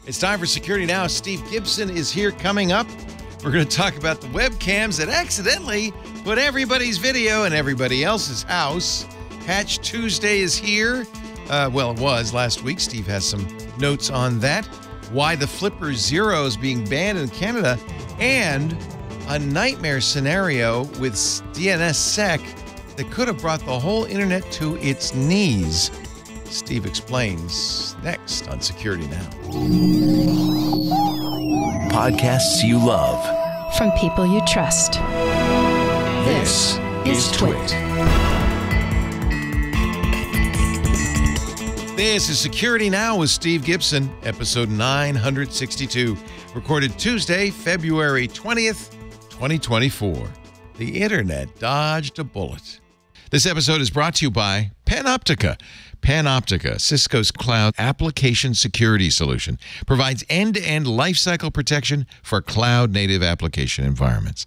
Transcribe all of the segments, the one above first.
It's time for Security Now. Steve Gibson is here coming up. We're going to talk about the webcams that accidentally put everybody's video in everybody else's house. Patch Tuesday is here. Well, it was last week. Steve has some notes on that. Why the Flipper Zero is being banned in Canada. And a nightmare scenario with DNSSEC that could have brought the whole internet to its knees. Steve explains next on Security Now. Podcasts you love. From people you trust. This is TWiT. This is Security Now with Steve Gibson, episode 962, recorded Tuesday, February 20th, 2024. The internet dodged a bullet. This episode is brought to you by Panoptica. Panoptica, Cisco's cloud application security solution, provides end-to-end lifecycle protection for cloud-native application environments.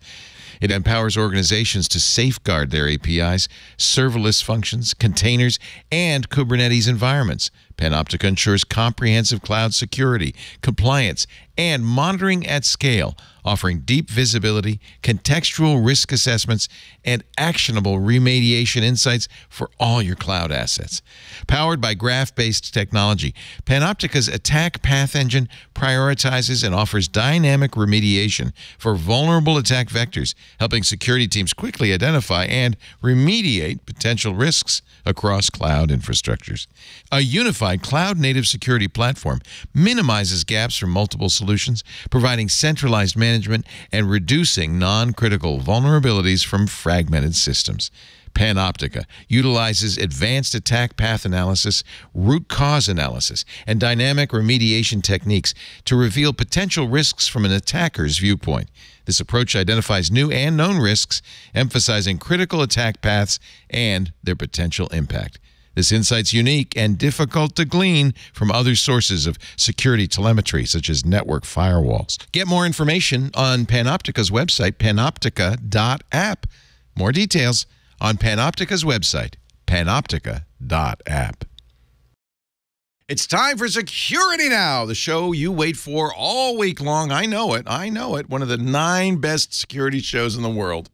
It empowers organizations to safeguard their APIs, serverless functions, containers, and Kubernetes environments. Panoptica ensures comprehensive cloud security, compliance, and monitoring at scale, offering deep visibility, contextual risk assessments, and actionable remediation insights for all your cloud assets. Powered by graph-based technology, Panoptica's attack path engine prioritizes and offers dynamic remediation for vulnerable attack vectors, helping security teams quickly identify and remediate potential risks across cloud infrastructures. A unified cloud-native security platform minimizes gaps from multiple solutions, providing centralized management and reducing non-critical vulnerabilities from fragmented systems. Panoptica utilizes advanced attack path analysis, root cause analysis, and dynamic remediation techniques to reveal potential risks from an attacker's viewpoint. This approach identifies new and known risks, emphasizing critical attack paths and their potential impact. This insight's unique and difficult to glean from other sources of security telemetry, such as network firewalls. Get more information on Panoptica's website, panoptica.app. More details on Panoptica's website, panoptica.app. It's time for Security Now, the show you wait for all week long. I know it. One of the 9 best security shows in the world.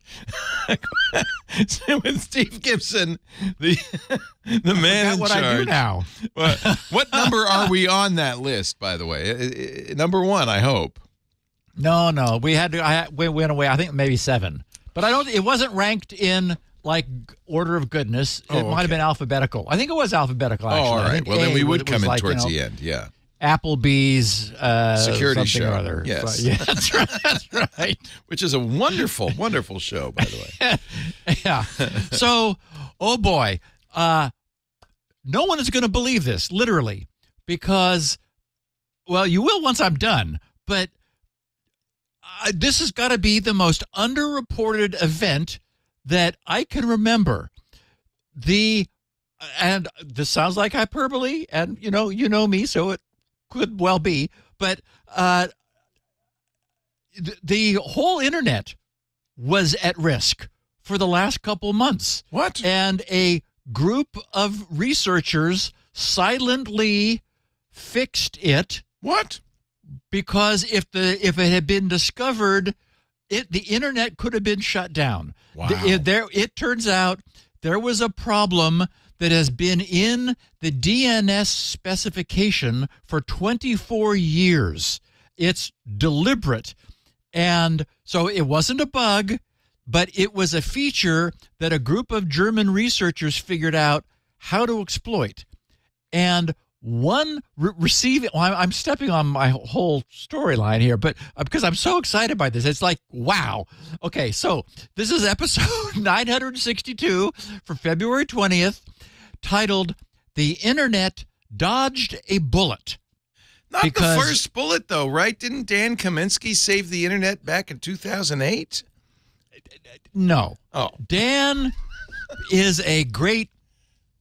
With Steve Gibson, the man in what charge. I do now. What number are we on that list, by the way? Number 1, I hope. No. We had to. We went away. I think maybe 7, but I don't. It wasn't ranked in like order of goodness. It might have been alphabetical. I think it was alphabetical. Actually. All right. Well, then we would come in like, towards the end. Yeah. Applebee's security something show. or other. Yes. Yeah, that's right. That's right. Which is a wonderful, wonderful show, by the way. Yeah. So, oh boy, no one is going to believe this, literally, because, well, you will once I'm done, but this has got to be the most underreported event that I can remember. And this sounds like hyperbole, and you know me, so it could well be, but the whole internet was at risk for the last couple months. What? And a group of researchers silently fixed it. What? Because if it had been discovered, the internet could have been shut down. Wow. It turns out there was a problem that has been in the DNS specification for 24 years. It's deliberate. And so it wasn't a bug, but it was a feature that a group of German researchers figured out how to exploit. And one receiving, I'm stepping on my whole storyline here, but because I'm so excited by this, it's like, wow. Okay, so this is episode 962 for February 20th, titled "The Internet Dodged a Bullet." Not the first bullet, though, right? Didn't Dan Kaminsky save the internet back in 2008? No. Oh. Dan is a great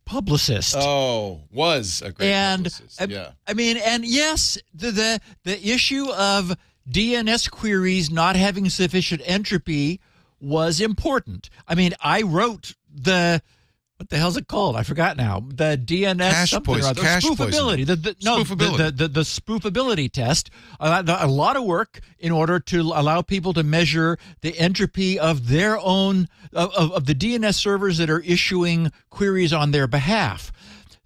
publicist. Oh, was a great publicist. Yeah. I mean, and yes, the issue of DNS queries not having sufficient entropy was important. I mean, I wrote what the hell's it called? I forgot now. The DNS Cache something or poison, other. cache Spoofability. The spoofability test. A lot of work in order to allow people to measure the entropy of their own of the DNS servers that are issuing queries on their behalf.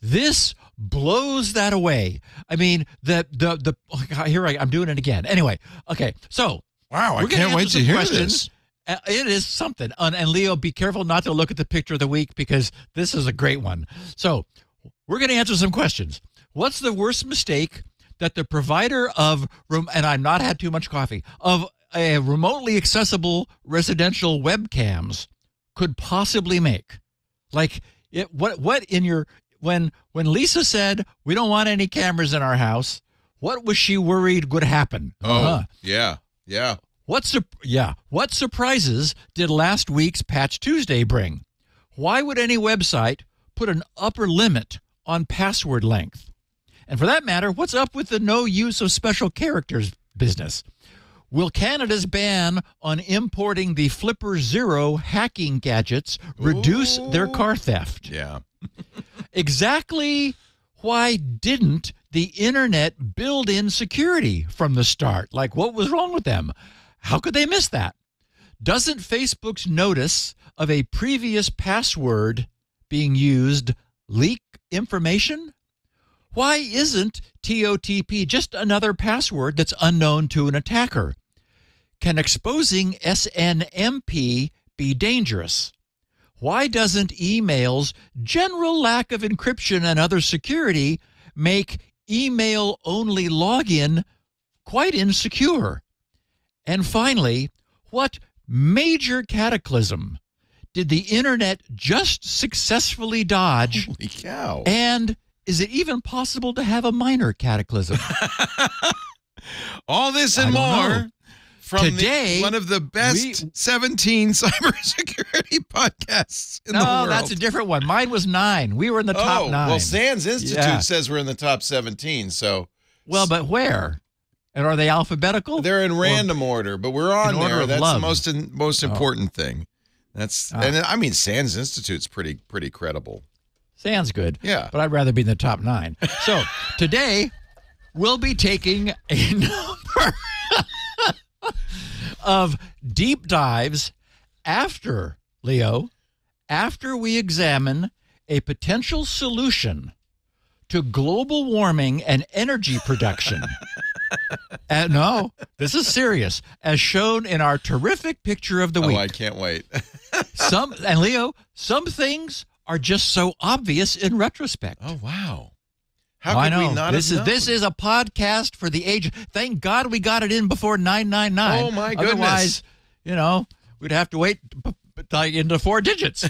This blows that away. I mean, I'm doing it again. Anyway, okay. So Wow, I we're gonna can't wait answer to some hear questions. this. It is something. And Leo, be careful not to look at the picture of the week because this is a great one. So we're going to answer some questions. What's the worst mistake that the provider of, and I've not had too much coffee, of a remotely accessible residential webcams could possibly make? Like, what in your, when Lisa said, we don't want any cameras in our house, what was she worried would happen? Yeah. What surprises did last week's Patch Tuesday bring? Why would any website put an upper limit on password length? And for that matter, what's up with the no use of special characters business? Will Canada's ban on importing the Flipper Zero hacking gadgets reduce their car theft? Yeah. Exactly why didn't the internet build in security from the start? Like, what was wrong with them? How could they miss that? Doesn't Facebook's notice of a previous password being used leak information? Why isn't TOTP just another password that's unknown to an attacker? Can exposing SNMP be dangerous? Why doesn't email's general lack of encryption and other security make email-only login quite insecure? And finally, what major cataclysm did the internet just successfully dodge? Holy cow. And is it even possible to have a minor cataclysm? All this and more from today, one of the best 17 cybersecurity podcasts in the world. No, that's a different one. Mine was 9. We were in the top 9. Well, SANS Institute says we're in the top 17, so. Well, but where? And are they alphabetical? They're in random order, but we're on there. That's love. the most important thing. That's and I mean, SANS Institute's pretty credible. Sounds good. Yeah. But I'd rather be in the top 9. So today, we'll be taking a number of deep dives after we examine a potential solution to global warming and energy production. No, this is serious, as shown in our terrific picture of the week. Oh, I can't wait. Leo, some things are just so obvious in retrospect. Oh, wow. How could we not have known? This is a podcast for the age. Thank God we got it in before 999. Oh, my goodness. Otherwise, we'd have to wait into 4 digits.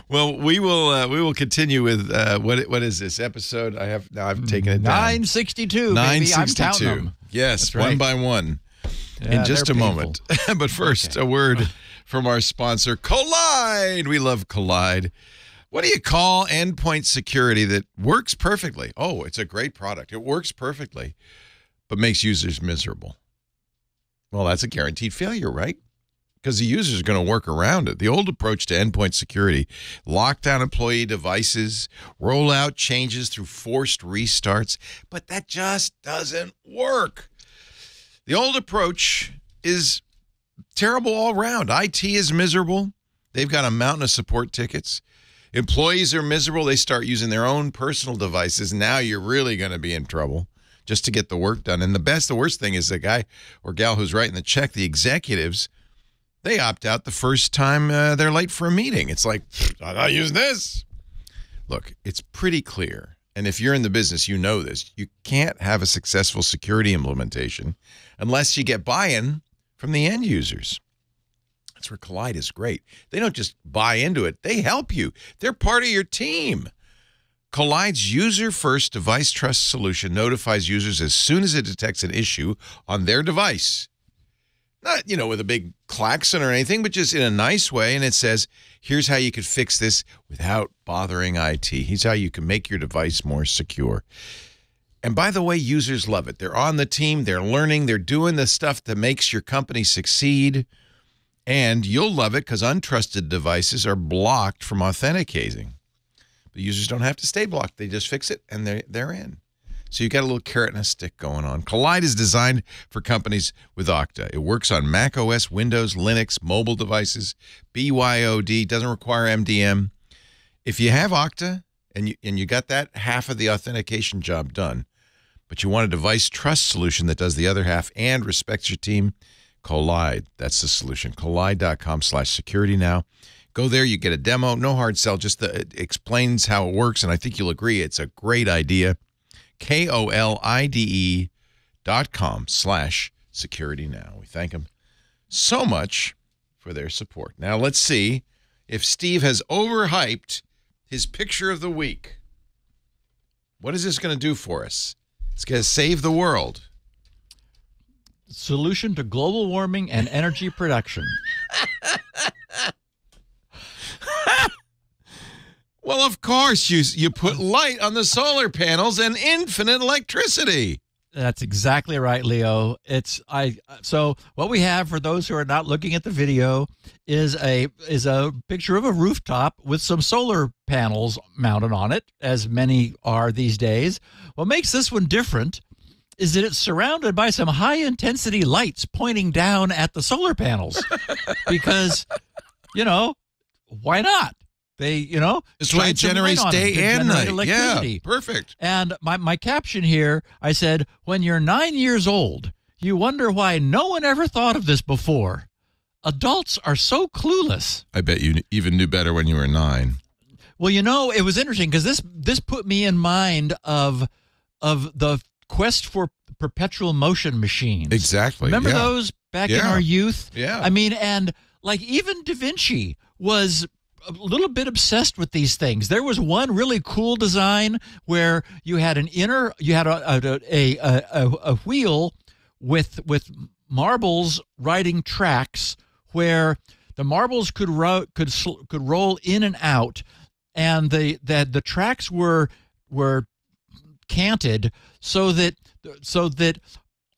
Well, we will continue with what is this episode? I've taken it down. 962. 962. I'm counting them. Yes, That's right. one by one. Yeah, in just a they're moment. But first, a word from our sponsor, Collide. We love Collide. What do you call endpoint security that works perfectly? Oh, it's a great product. It works perfectly, but makes users miserable. Well, that's a guaranteed failure, right? Because the user is going to work around it. The old approach to endpoint security, lock down employee devices, roll out changes through forced restarts, but that just doesn't work. The old approach is terrible all around. IT is miserable. They've got a mountain of support tickets. Employees are miserable. They start using their own personal devices. Now you're really going to be in trouble just to get the work done. And the worst thing is the guy or gal who's writing the check, the executives, they opt out the first time they're late for a meeting. It's like, I'm not using this. Look, it's pretty clear. And if you're in the business, you know this. You can't have a successful security implementation unless you get buy-in from the end users. That's where Collide is great. They don't just buy into it. They help you. They're part of your team. Collide's user-first device trust solution notifies users as soon as it detects an issue on their device. Not, with a big klaxon or anything, but just in a nice way. And it says, here's how you could fix this without bothering IT. Here's how you can make your device more secure. And by the way, users love it. They're on the team. They're learning. They're doing the stuff that makes your company succeed. And you'll love it because untrusted devices are blocked from authenticating. The users don't have to stay blocked. They just fix it, and they're in. So you got a little carrot and a stick going on. Collide is designed for companies with Okta. It works on Mac OS, Windows, Linux, mobile devices, BYOD, doesn't require MDM. If you have Okta and you got that half of the authentication job done, but you want a device trust solution that does the other half and respects your team, Collide, that's the solution. Collide.com/security now. Go there, you get a demo, no hard sell, just it explains how it works, and I think you'll agree it's a great idea. KOLIDE.com/security now. We thank them so much for their support. Now let's see if Steve has overhyped his picture of the week. What is this going to do for us? It's going to save the world. Solution to global warming and energy production. Well, of course, you put light on the solar panels and infinite electricity. That's exactly right, Leo. So what we have, for those who are not looking at the video, is a picture of a rooftop with some solar panels mounted on it, as many are these days. What makes this one different is that it's surrounded by some high-intensity lights pointing down at the solar panels. Because, why not? This way it generates day and night. Electricity. Yeah, perfect. And my caption here, I said, when you're 9 years old, you wonder why no one ever thought of this before. Adults are so clueless. I bet you even knew better when you were 9. Well, it was interesting because this put me in mind of the quest for perpetual motion machines. Exactly. Remember those back in our youth? Yeah. I mean, and like even Da Vinci was a little bit obsessed with these things. There was one really cool design where you had a wheel with marbles riding tracks where the marbles could roll in and out, and the tracks were canted so that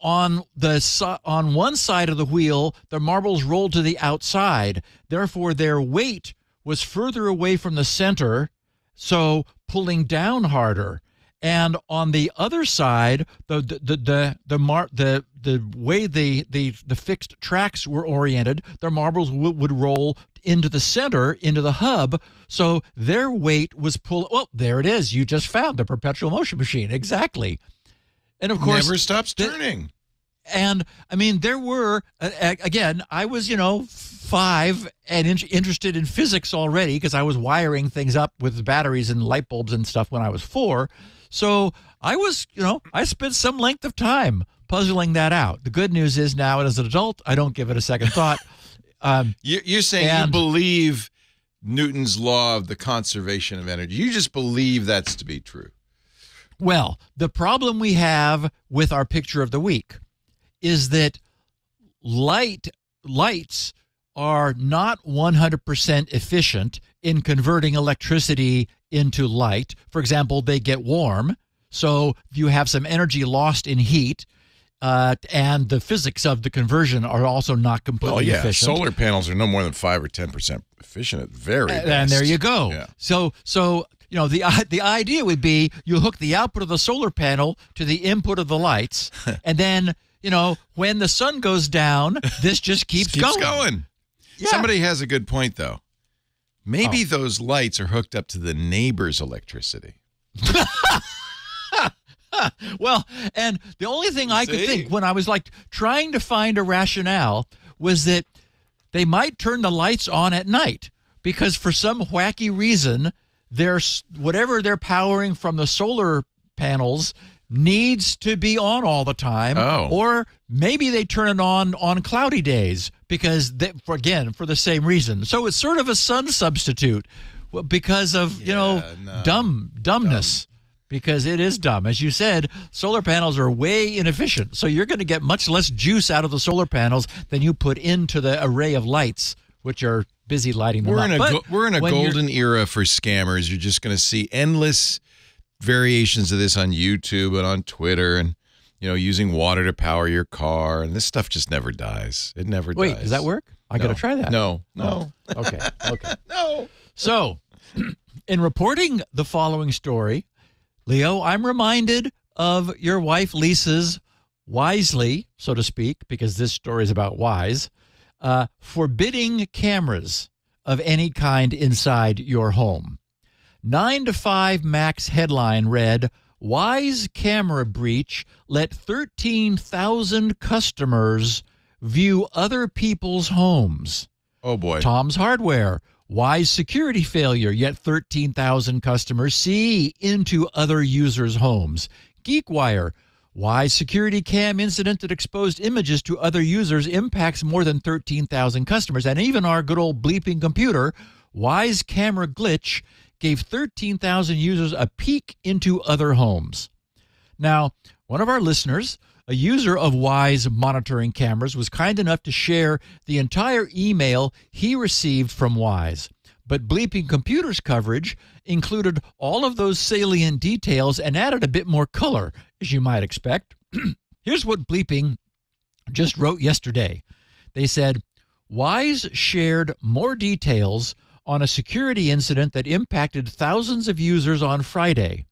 on one side of the wheel the marbles rolled to the outside. Therefore, their weight was further away from the center, so pulling down harder. And on the other side, the way the fixed tracks were oriented, the marbles would roll into the center, into the hub, so their weight was pulled. Well, there it is. You just found the perpetual motion machine. Exactly. And of course, never stops turning. And I mean, there were again, I was 5 and interested in physics already because I was wiring things up with batteries and light bulbs and stuff when I was 4. So I was, I spent some length of time puzzling that out. The good news is now, as an adult, I don't give it a second thought. You're saying you believe Newton's law of the conservation of energy. You just believe that's to be true. Well, the problem we have with our picture of the week is that lights are not 100% efficient in converting electricity into light. For example, they get warm, so you have some energy lost in heat, and the physics of the conversion are also not completely efficient. Solar panels are no more than 5 or 10% efficient at very best. And there you go. Yeah. So the idea would be you hook the output of the solar panel to the input of the lights, and then when the sun goes down, this just keeps going. Yeah. Somebody has a good point, though. Maybe those lights are hooked up to the neighbor's electricity. Well, and the only thing I could think when I was trying to find a rationale was that they might turn the lights on at night because for some wacky reason, whatever they're powering from the solar panels needs to be on all the time. Or maybe they turn it on cloudy days because for the same reason. So it's sort of a sun substitute because of dumbness. Because it is dumb. As you said, solar panels are way inefficient. So you're going to get much less juice out of the solar panels than you put into the array of lights, which are busy lighting them up. We're in a golden era for scammers. You're just going to see endless variations of this on YouTube and on Twitter. And using water to power your car, and this stuff just never dies. It never dies. Wait, does that work? I got to try that. No. Okay. No. So, in reporting the following story, Leo, I'm reminded of your wife Lisa's wisely, so to speak, because this story is about Wyze, forbidding cameras of any kind inside your home. 9 to 5 Mac's headline read, Wyze camera breach let 13,000 customers view other people's homes. Oh, boy. Tom's Hardware, Wyze security failure, yet 13,000 customers see into other users' homes. GeekWire, Wyze security cam incident that exposed images to other users impacts more than 13,000 customers. And even our good old bleeping computer, Wyze camera glitch, gave 13,000 users a peek into other homes. Now, one of our listeners, a user of Wyze monitoring cameras, was kind enough to share the entire email he received from Wyze. But Bleeping Computer's coverage included all of those salient details and added a bit more color, as you might expect. Here's what Bleeping just wrote yesterday. They said, Wyze shared more details on a security incident that impacted thousands of users on Friday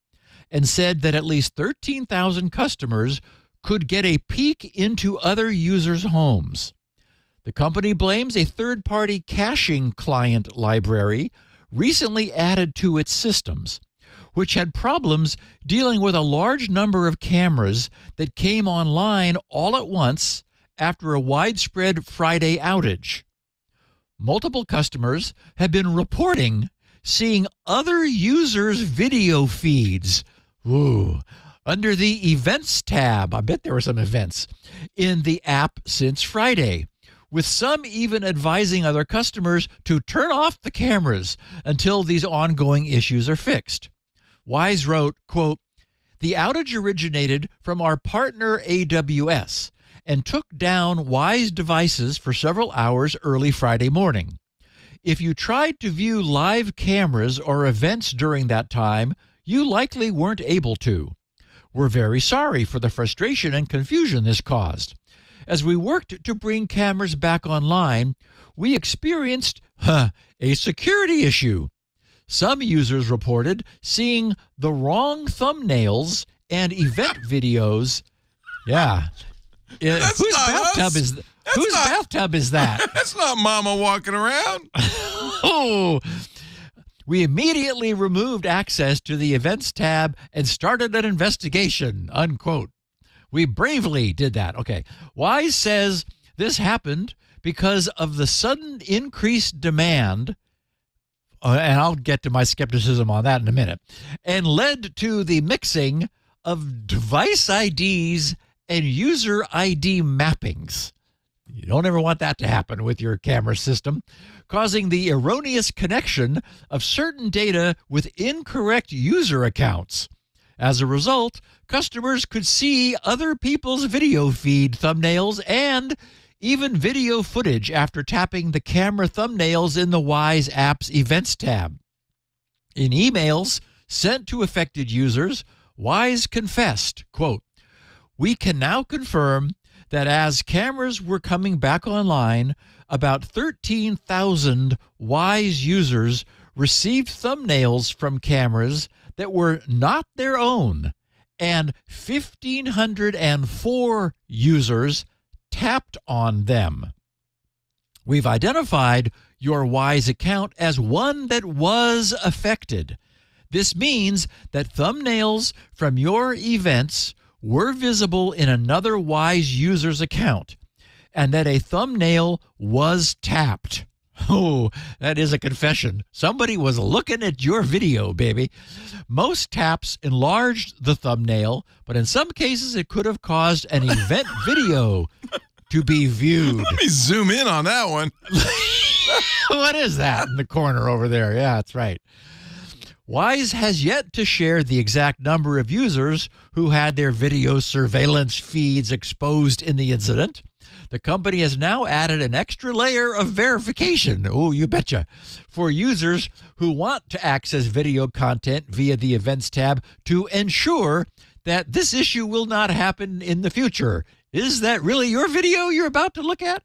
and said that at least 13,000 customers could get a peek into other users' homes. The company blames a third-party caching client library recently added to its systems, which had problems dealing with a large number of cameras that came online all at once after a widespread Friday outage. Multiple customers have been reporting seeing other users' video feeds. Ooh. Under the Events tab, I bet there were some events, in the app since Friday, with some even advising other customers to turn off the cameras until these ongoing issues are fixed. Wyze wrote, quote, the outage originated from our partner AWS and took down Wyze devices for several hours early Friday morning. If you tried to view live cameras or events during that time, you likely weren't able to. We're very sorry for the frustration and confusion this caused. As we worked to bring cameras back online, we experienced a security issue. Some users reported seeing the wrong thumbnails and event videos. Yeah. Whose bathtub is that? That's not Mama walking around. Oh. We immediately removed access to the Events tab and started an investigation, unquote. We bravely did that. Okay. Wyze says this happened because of the sudden increased demand, and I'll get to my skepticism on that in a minute, and led to the mixing of device IDs and user ID mappings. You don't ever want that to happen with your camera system, causing the erroneous connection of certain data with incorrect user accounts. As a result, customers could see other people's video feed thumbnails and even video footage after tapping the camera thumbnails in the Wyze app's Events tab. In emails sent to affected users, Wyze confessed, quote, we can now confirm that as cameras were coming back online, about 13,000 Wyze users received thumbnails from cameras that were not their own, and 1,504 users tapped on them. We've identified your Wyze account as one that was affected. This means that thumbnails from your events were visible in another Wyze user's account, and that a thumbnail was tapped. Oh, that is a confession. Somebody was looking at your video, baby. Most taps enlarged the thumbnail, but in some cases it could have caused an event video to be viewed. Let me zoom in on that one. What is that in the corner over there? Yeah, that's right. Wyze has yet to share the exact number of users who had their video surveillance feeds exposed in the incident. The company has now added an extra layer of verification, oh, you betcha, for users who want to access video content via the Events tab to ensure that this issue will not happen in the future. Is that really your video you're about to look at?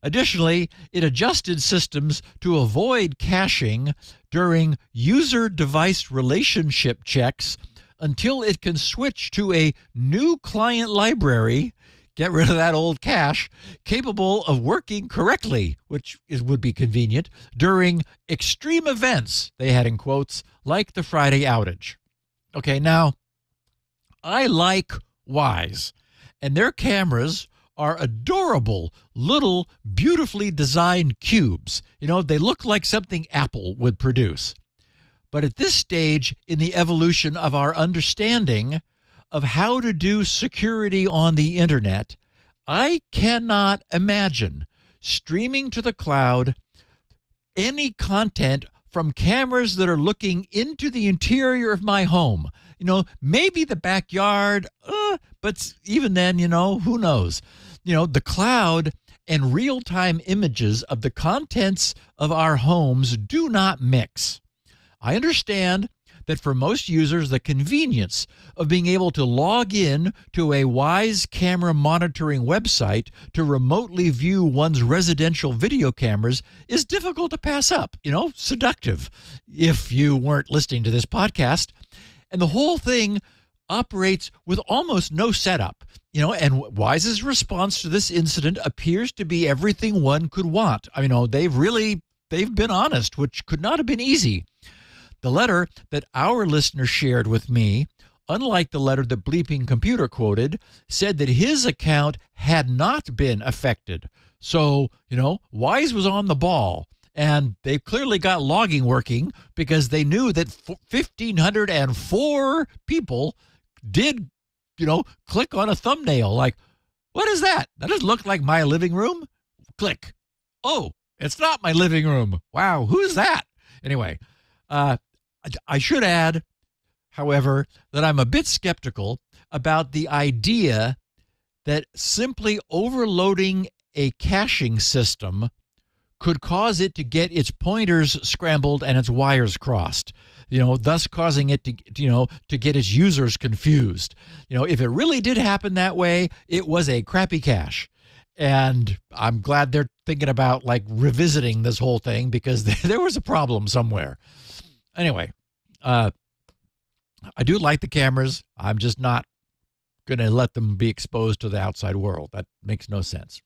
Additionally, it adjusted systems to avoid caching during user device relationship checks until it can switch to a new client library, get rid of that old cache, capable of working correctly, which would be convenient, during extreme events, they had in quotes, like the Friday outage. Okay, now, I like Wyze, and their cameras are adorable, little, beautifully designed cubes. You know, they look like something Apple would produce. But at this stage in the evolution of our understanding of how to do security on the internet, I cannot imagine streaming to the cloud any content from cameras that are looking into the interior of my home. You know, maybe the backyard, but even then, you know, who knows? You know, the cloud and real-time images of the contents of our homes do not mix. I understand that for most users, the convenience of being able to log in to a Wyze camera monitoring website to remotely view one's residential video cameras is difficult to pass up, you know, seductive if you weren't listening to this podcast. And the whole thing operates with almost no setup, you know, and Wyze's response to this incident appears to be everything one could want. I mean, they've been honest, which could not have been easy. The letter that our listener shared with me, unlike the letter that Bleeping Computer quoted, said that his account had not been affected. So, you know, Wyze was on the ball, and they clearly got logging working because they knew that 1,504 people did, you know, click on a thumbnail like, what is that? That doesn't look like my living room. Click. Oh, it's not my living room. Wow, who's that? Anyway, I should add, however, that I'm a bit skeptical about the idea that simply overloading a caching system could cause it to get its pointers scrambled and its wires crossed, you know, thus causing it to, you know, to get its users confused. You know, if it really did happen that way, it was a crappy cache. And I'm glad they're thinking about like revisiting this whole thing because there was a problem somewhere. Anyway, I do like the cameras. I'm just not going to let them be exposed to the outside world. That makes no sense.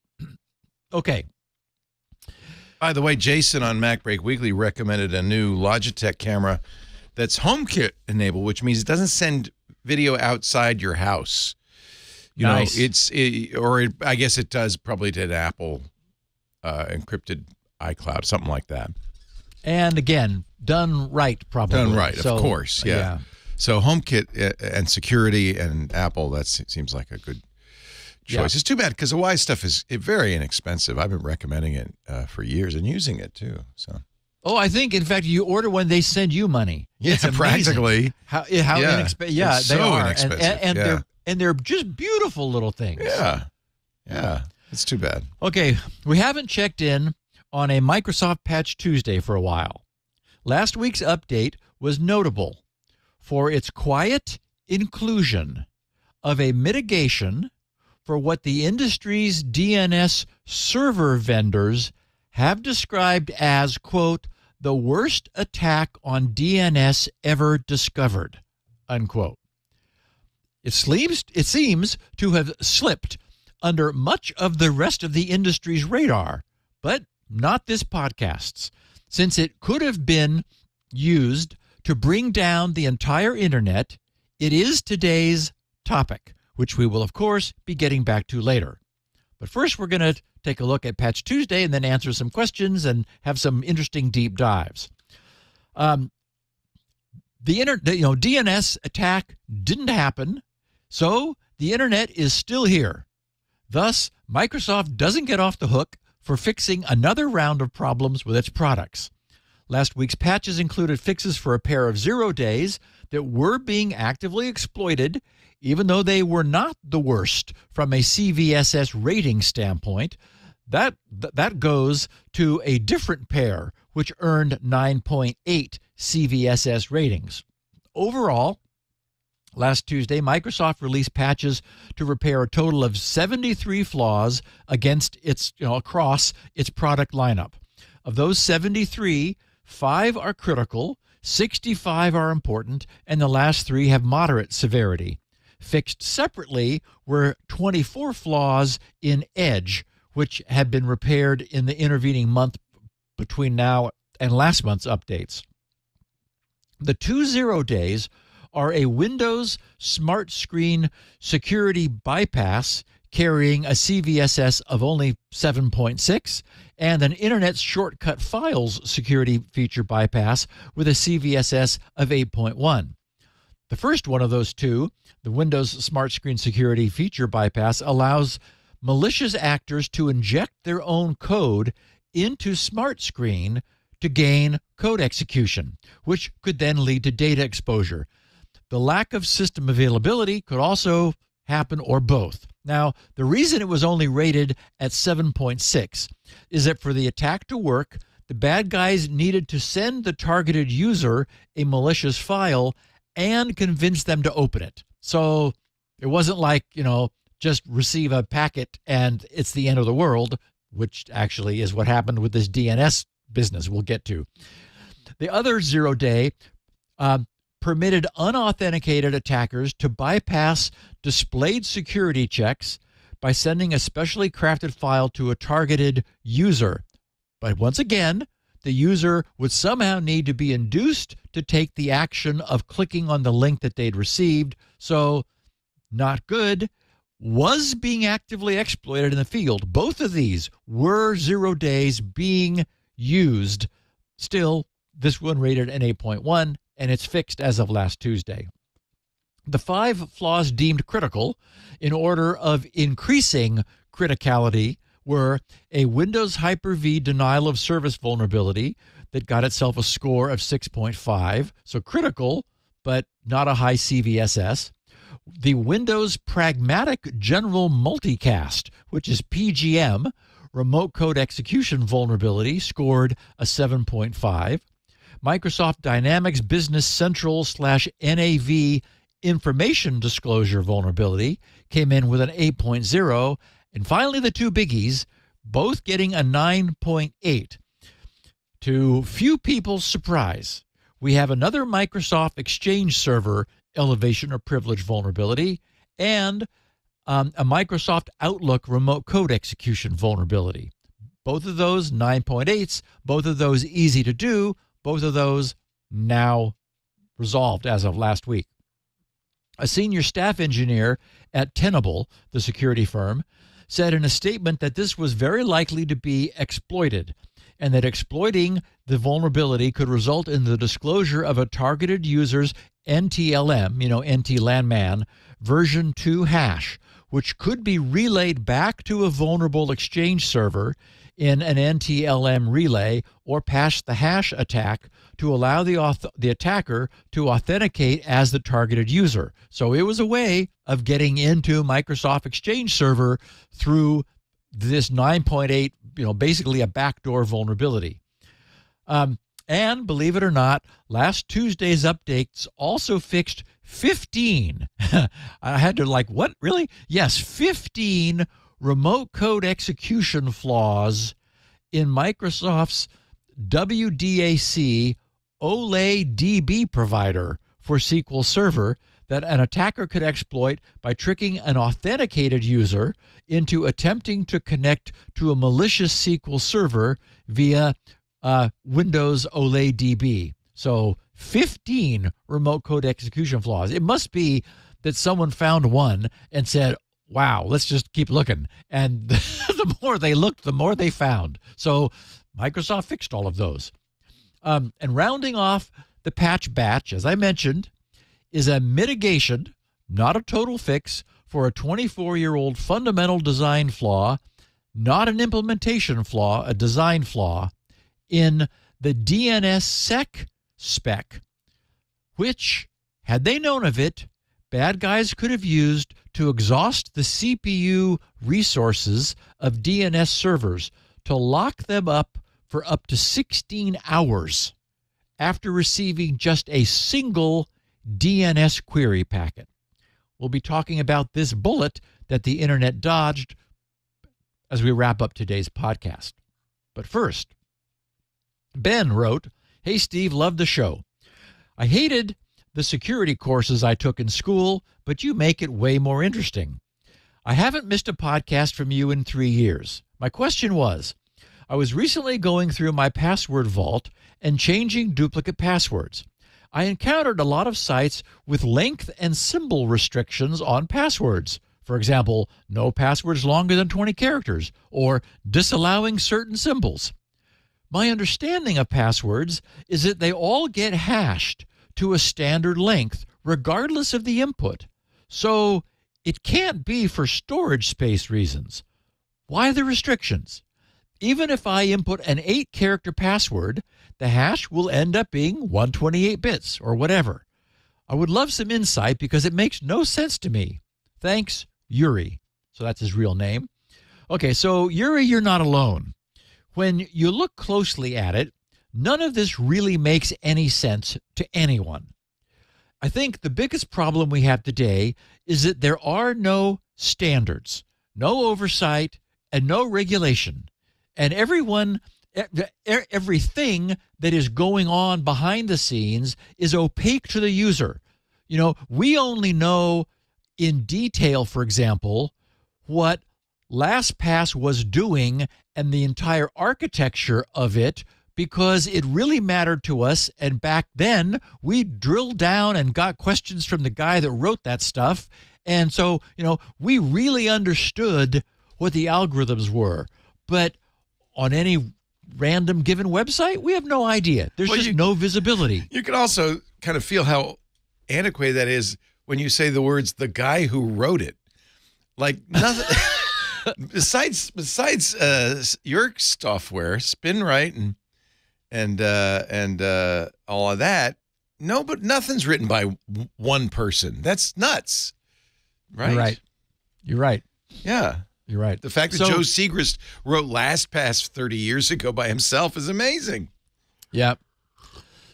Okay. By the way, Jason on MacBreak Weekly recommended a new Logitech camera that's HomeKit enabled, which means it doesn't send video outside your house. You Nice. know, I guess it does probably to Apple encrypted iCloud, something like that. And again, done right, probably. Done right, So, of course, yeah. So HomeKit and security and Apple, that seems like a good choice. Yeah. It's too bad because the Wyze stuff is very inexpensive. I've been recommending it for years and using it too. So. Oh, I think, in fact, you order when they send you money. Yeah, It's amazing practically. how inexpensive. Yeah, It's they so are. inexpensive, And they're just beautiful little things. Yeah. It's too bad. Okay, we haven't checked in on a Microsoft Patch Tuesday for a while. Last week's update was notable for its quiet inclusion of a mitigation for what the industry's DNS server vendors have described as, quote, the worst attack on DNS ever discovered, unquote. It seems to have slipped under much of the rest of the industry's radar, but not this podcast's, since it could have been used to bring down the entire internet. It is today's topic, which we will, of course, be getting back to later. But first, we're going to take a look at Patch Tuesday and then answer some questions and have some interesting deep dives. The DNS attack didn't happen, so the internet is still here. Thus, Microsoft doesn't get off the hook for fixing another round of problems with its products. Last week's patches included fixes for a pair of 0 days that were being actively exploited, even though they were not the worst from a CVSS rating standpoint. That goes to a different pair, which earned 9.8 CVSS ratings. Overall, Last Tuesday, Microsoft released patches to repair a total of 73 flaws against across its product lineup. Of those 73, 5 are critical, 65 are important, and the last 3 have moderate severity. Fixed separately were 24 flaws in Edge, which had been repaired in the intervening month between now and last month's updates. The 2 days are a Windows Smart Screen security bypass carrying a CVSS of only 7.6 and an Internet Shortcut Files security feature bypass with a CVSS of 8.1. The first one of those two, the Windows Smart Screen security feature bypass, allows malicious actors to inject their own code into Smart Screen to gain code execution, which could then lead to data exposure. The lack of system availability could also happen, or both. Now, the reason it was only rated at 7.6 is that for the attack to work, the bad guys needed to send the targeted user a malicious file and convince them to open it. So it wasn't like, just receive a packet and it's the end of the world, which actually is what happened with this DNS business we'll get to. The other 0 day permitted unauthenticated attackers to bypass displayed security checks by sending a specially crafted file to a targeted user. But once again, the user would somehow need to be induced to take the action of clicking on the link that they'd received. So, not good. Was being actively exploited in the field. Both of these were 0 days being used. Still, this one rated an 8.1, and it's fixed as of last Tuesday. The 5 flaws deemed critical in order of increasing criticality were a Windows Hyper-V denial of service vulnerability that got itself a score of 6.5, so critical, but not a high CVSS. The Windows Pragmatic General Multicast, which is PGM, remote code execution vulnerability, scored a 7.5. Microsoft Dynamics Business Central /NAV information disclosure vulnerability came in with an 8.0. And finally, the 2 biggies, both getting a 9.8. To few people's surprise, we have another Microsoft Exchange Server elevation or privilege vulnerability and a Microsoft Outlook remote code execution vulnerability. Both of those 9.8s, both of those easy to do, both of those now resolved as of last week. A senior staff engineer at Tenable, the security firm, said in a statement that this was very likely to be exploited and that exploiting the vulnerability could result in the disclosure of a targeted user's NTLM, NT-LANMAN, version 2 hash, which could be relayed back to a vulnerable Exchange server in an NTLM relay or pass the hash attack to allow the attacker to authenticate as the targeted user. So it was a way of getting into Microsoft Exchange Server through this 9.8, basically a backdoor vulnerability. And believe it or not, last Tuesday's updates also fixed 15. I had to what, really? Yes, 15 remote code execution flaws in Microsoft's WDAC OLE DB provider for SQL Server that an attacker could exploit by tricking an authenticated user into attempting to connect to a malicious SQL Server via Windows OLE DB. So 15 remote code execution flaws. It must be that someone found one and said, wow, let's just keep looking. And the more they looked, the more they found. So Microsoft fixed all of those. And rounding off the patch batch, as I mentioned, is a mitigation, not a total fix, for a 24-year-old fundamental design flaw, not an implementation flaw, a design flaw, in the DNSSEC spec, which, had they known of it, bad guys could have used to exhaust the CPU resources of DNS servers to lock them up for up to 16 hours after receiving just a single DNS query packet. We'll be talking about this bullet that the internet dodged as we wrap up today's podcast. But first, Ben wrote, "Hey Steve, love the show. I hated the security courses I took in school, but you make it way more interesting. I haven't missed a podcast from you in 3 years. My question was, I was recently going through my password vault and changing duplicate passwords. I encountered a lot of sites with length and symbol restrictions on passwords. For example, no passwords longer than 20 characters or disallowing certain symbols. My understanding of passwords is that they all get hashed to a standard length regardless of the input. So it can't be for storage space reasons. Why the restrictions? Even if I input an 8-character password, the hash will end up being 128 bits or whatever. I would love some insight because it makes no sense to me. Thanks, Yuri." So that's his real name. Okay, so Yuri, you're not alone. When you look closely at it, none of this really makes any sense to anyone. I think the biggest problem we have today is that there are no standards, no oversight, and no regulation. And everything that is going on behind the scenes is opaque to the user. You know, we only know in detail, for example, what LastPass was doing and the entire architecture of it because it really mattered to us. And back then, we drilled down and got questions from the guy that wrote that stuff. And so, you know, we really understood what the algorithms were. But on any random given website, we have no idea. There's just no visibility. You can also kind of feel how antiquated that is when you say the words "the guy who wrote it." Like nothing besides your software, SpinRite and all of that. No, but nothing's written by one person. That's nuts, right? You're right. Yeah. You're right. The fact that Joe Segrist wrote LastPass 30 years ago by himself is amazing. Yeah.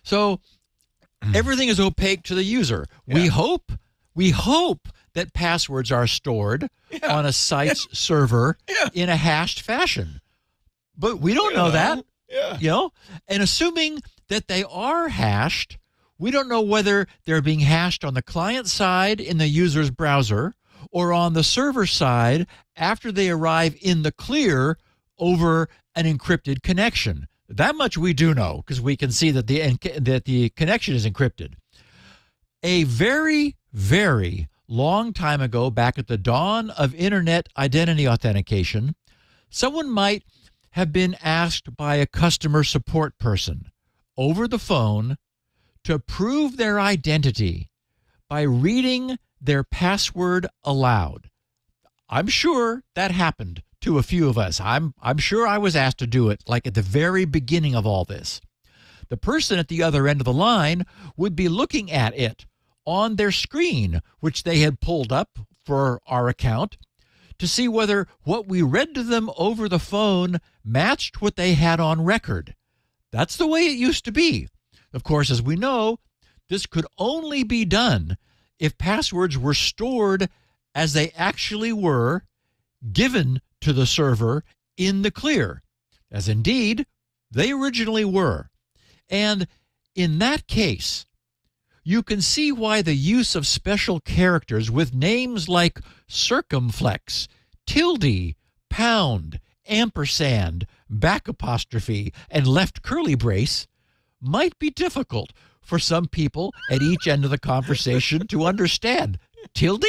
So everything is opaque to the user. Yeah. We hope that passwords are stored on a site's server in a hashed fashion. But we don't know that. Yeah. You know? And assuming that they are hashed, we don't know whether they're being hashed on the client side in the user's browser or on the server side after they arrive in the clear over an encrypted connection. That much we do know because we can see that the connection is encrypted. A very, very long time ago, back at the dawn of internet identity authentication, someone might have been asked by a customer support person over the phone to prove their identity by reading their password aloud. I'm sure that happened to a few of us. I'm sure I was asked to do it, like at the very beginning of all this. The person at the other end of the line would be looking at it on their screen, which they had pulled up for our account, to see whether what we read to them over the phone matched what they had on record. That's the way it used to be. Of course, as we know, this could only be done if passwords were stored as they actually were, given to the server in the clear, as indeed they originally were. And in that case, you can see why the use of special characters with names like circumflex, tilde, pound, ampersand, back apostrophe, and left curly brace might be difficult for some people at each end of the conversation to understand. Tilde?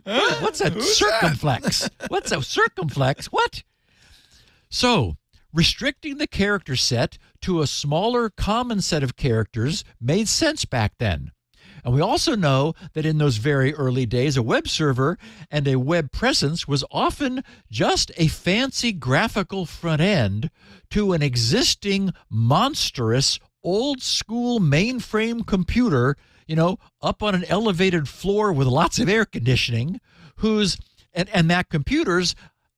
What's a circumflex? What's a circumflex? What? So, restricting the character set to a smaller common set of characters made sense back then. And we also know that in those very early days, a web server and a web presence was often just a fancy graphical front end to an existing monstrous old school mainframe computer, you know, up on an elevated floor with lots of air conditioning, and that computer's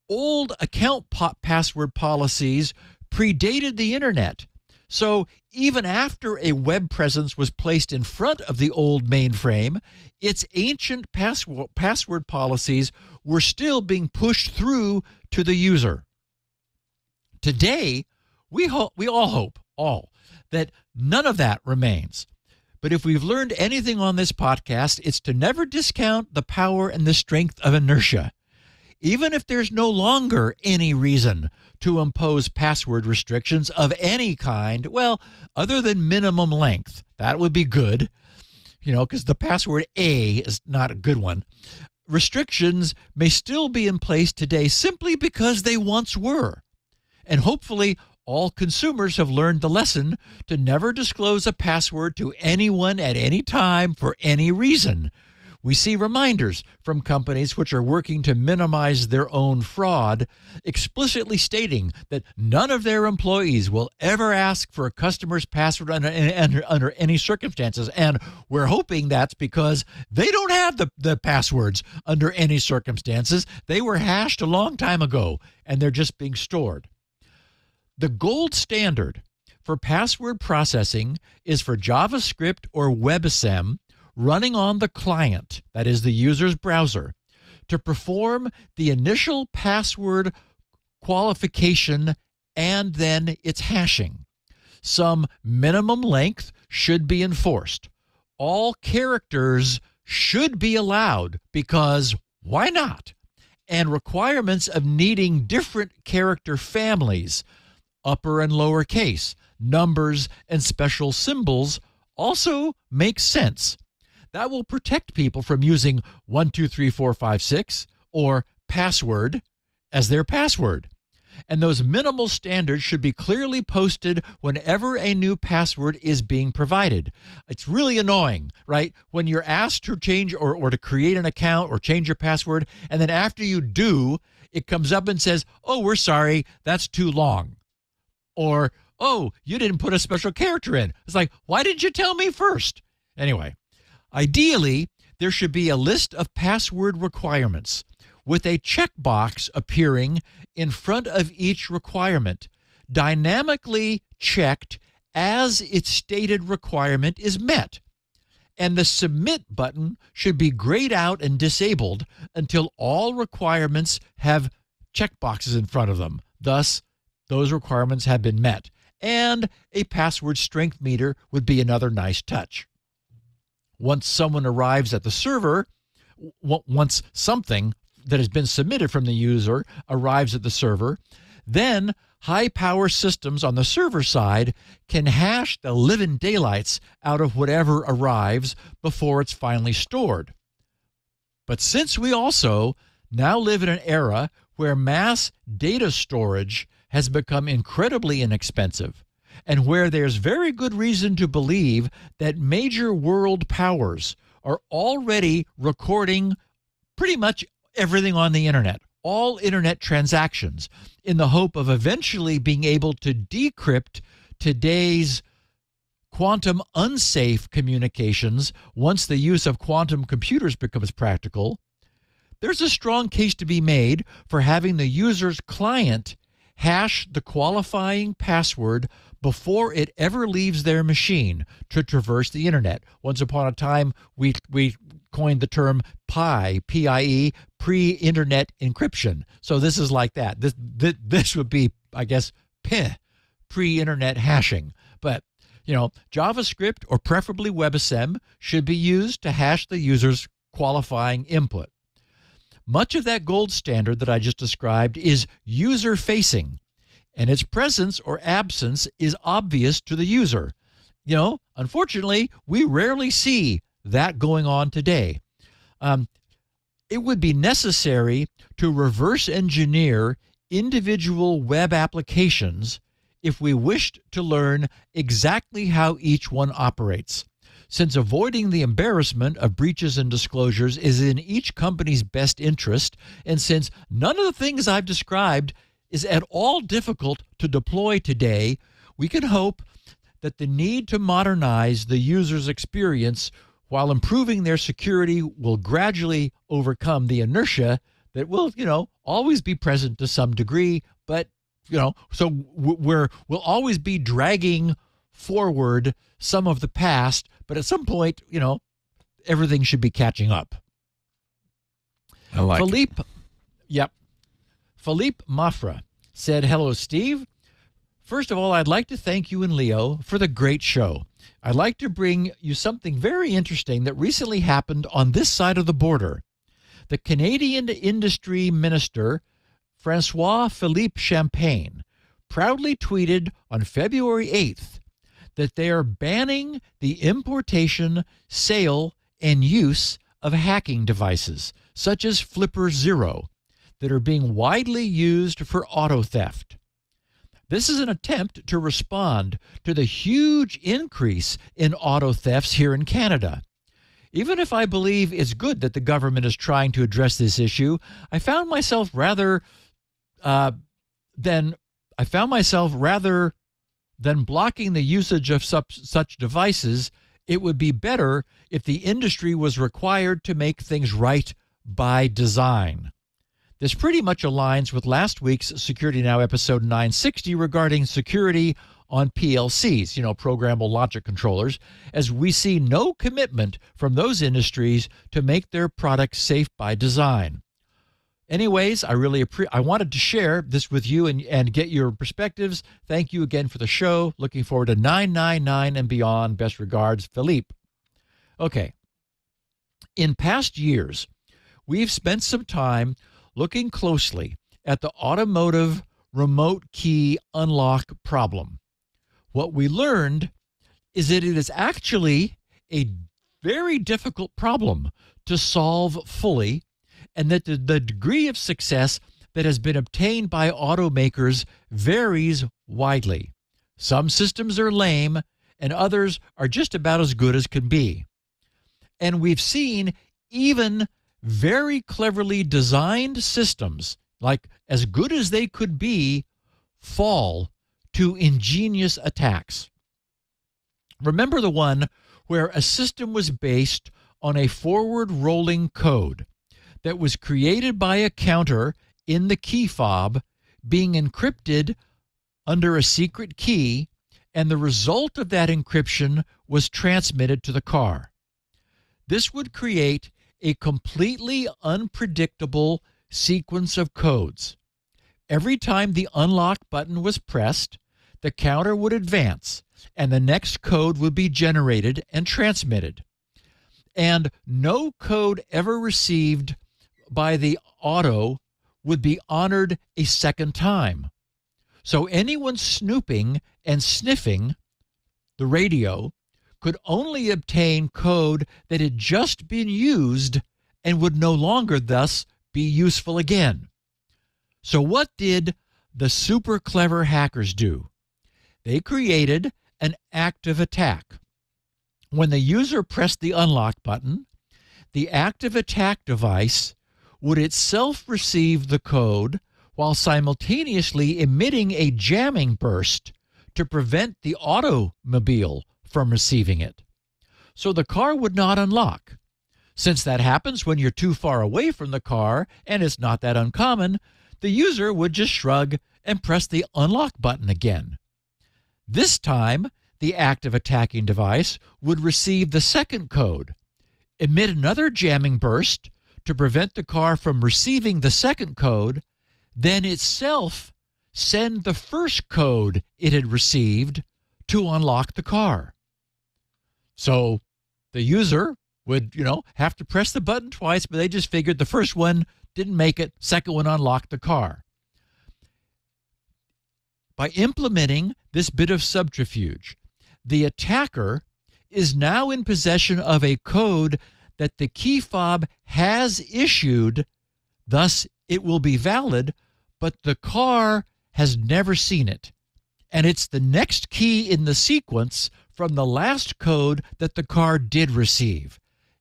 old account password policies predated the internet. So even after a web presence was placed in front of the old mainframe, its ancient password policies were still being pushed through to the user. Today, we all hope that none of that remains. But if we've learned anything on this podcast, it's to never discount the power and the strength of inertia. Even if there's no longer any reason to impose password restrictions of any kind, well, other than minimum length, that would be good, because the password A is not a good one. Restrictions may still be in place today simply because they once were. And hopefully, all consumers have learned the lesson to never disclose a password to anyone at any time for any reason. We see reminders from companies which are working to minimize their own fraud, explicitly stating that none of their employees will ever ask for a customer's password under any circumstances. And we're hoping that's because they don't have the passwords under any circumstances. They were hashed a long time ago, and they're just being stored. The gold standard for password processing is for JavaScript or WebAssembly running on the client, that is the user's browser, to perform the initial password qualification and then its hashing. Some minimum length should be enforced. All characters should be allowed because why not? And requirements of needing different character families, upper and lower case, numbers, and special symbols also make sense. That will protect people from using 123456 or password as their password. And those minimal standards should be clearly posted whenever a new password is being provided. It's really annoying, right? When you're asked to change or to create an account or change your password, and then after you do, it comes up and says, "Oh, we're sorry, that's too long." Or, "Oh, you didn't put a special character in." It's like, why didn't you tell me first? Anyway, ideally, there should be a list of password requirements with a checkbox appearing in front of each requirement, dynamically checked as its stated requirement is met. And the submit button should be grayed out and disabled until all requirements have checkboxes in front of them. Thus, those requirements have been met. And a password strength meter would be another nice touch. Once someone arrives at the server, once something that has been submitted from the user arrives at the server, then high-power systems on the server side can hash the living daylights out of whatever arrives before it's finally stored. But since we also now live in an era where mass data storage has become incredibly inexpensive, and where there's very good reason to believe that major world powers are already recording pretty much everything on the internet, all internet transactions, in the hope of eventually being able to decrypt today's quantum unsafe communications once the use of quantum computers becomes practical, there's a strong case to be made for having the user's client hash the qualifying password before it ever leaves their machine to traverse the internet. Once upon a time, we coined the term PIE, P-I-E, pre-internet encryption. So this is like that. This would be, I guess, pre-internet hashing. But, JavaScript or preferably WebAssembly should be used to hash the user's qualifying input. Much of that gold standard that I just described is user-facing, and its presence or absence is obvious to the user. Unfortunately, we rarely see that going on today. It would be necessary to reverse engineer individual web applications if we wished to learn exactly how each one operates. Since avoiding the embarrassment of breaches and disclosures is in each company's best interest, and since none of the things I've described is at all difficult to deploy today, we can hope that the need to modernize the user's experience while improving their security will gradually overcome the inertia that will, always be present to some degree, but so we'll always be dragging forward some of the past, but at some point, everything should be catching up. I like Philippe, Philippe Mafra said, "Hello, Steve. First of all, I'd like to thank you and Leo for the great show. I'd like to bring you something very interesting that recently happened on this side of the border. The Canadian Industry Minister, Francois-Philippe Champagne, proudly tweeted on February 8th that they are banning the importation, sale, and use of hacking devices, such as Flipper Zero, that are being widely used for auto theft. This is an attempt to respond to the huge increase in auto thefts here in Canada. Even if I believe it's good that the government is trying to address this issue, I found myself rather than blocking the usage of such devices, it would be better if the industry was required to make things right by design. This pretty much aligns with last week's Security Now episode 960 regarding security on PLCs, programmable logic controllers, as we see no commitment from those industries to make their products safe by design. Anyways, I wanted to share this with you and get your perspectives. Thank you again for the show. Looking forward to 999 and beyond. Best regards, Philippe." Okay. In past years, we've spent some time looking closely at the automotive remote key unlock problem. What we learned is that it is actually a very difficult problem to solve fully, and that the degree of success that has been obtained by automakers varies widely. Some systems are lame, and others are just about as good as can be. And we've seen even very cleverly designed systems, like as good as they could be, fall to ingenious attacks. Remember the one where a system was based on a forward-rolling code that was created by a counter in the key fob being encrypted under a secret key, and the result of that encryption was transmitted to the car. This would create a completely unpredictable sequence of codes. Every time the unlock button was pressed, the counter would advance, and the next code would be generated and transmitted. And no code ever received by the auto would be honored a second time. So anyone snooping and sniffing the radio could only obtain code that had just been used and would no longer thus be useful again. So what did the super clever hackers do? They created an active attack. When the user pressed the unlock button, the active attack device would itself receive the code while simultaneously emitting a jamming burst to prevent the automobile from receiving it. So the car would not unlock. Since that happens when you're too far away from the car, and it's not that uncommon, the user would just shrug and press the unlock button again. This time, the active attacking device would receive the second code, emit another jamming burst to prevent the car from receiving the second code, then itself send the first code it had received to unlock the car. So the user would, have to press the button twice, but they just figured the first one didn't make it, second one unlocked the car. By implementing this bit of subterfuge, the attacker is now in possession of a code that the key fob has issued, thus it will be valid, but the car has never seen it. And it's the next key in the sequence from the last code that the car did receive.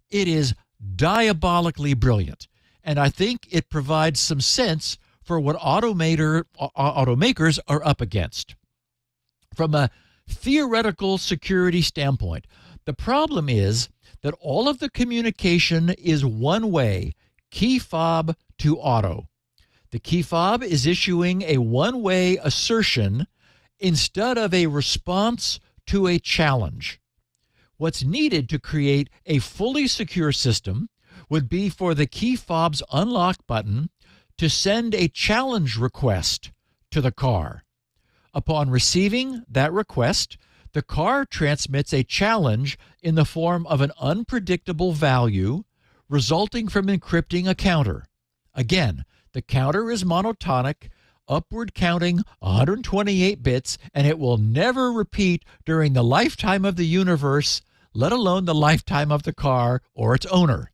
It is diabolically brilliant, and I think it provides some sense for what automakers are up against. From a theoretical security standpoint, the problem is that all of the communication is one way, key fob to auto. The key fob is issuing a one-way assertion instead of a response to a challenge. What's needed to create a fully secure system would be for the key fob's unlock button to send a challenge request to the car. Upon receiving that request, the car transmits a challenge in the form of an unpredictable value resulting from encrypting a counter. Again, the counter is monotonic, upward counting 128 bits, and it will never repeat during the lifetime of the universe, let alone the lifetime of the car or its owner.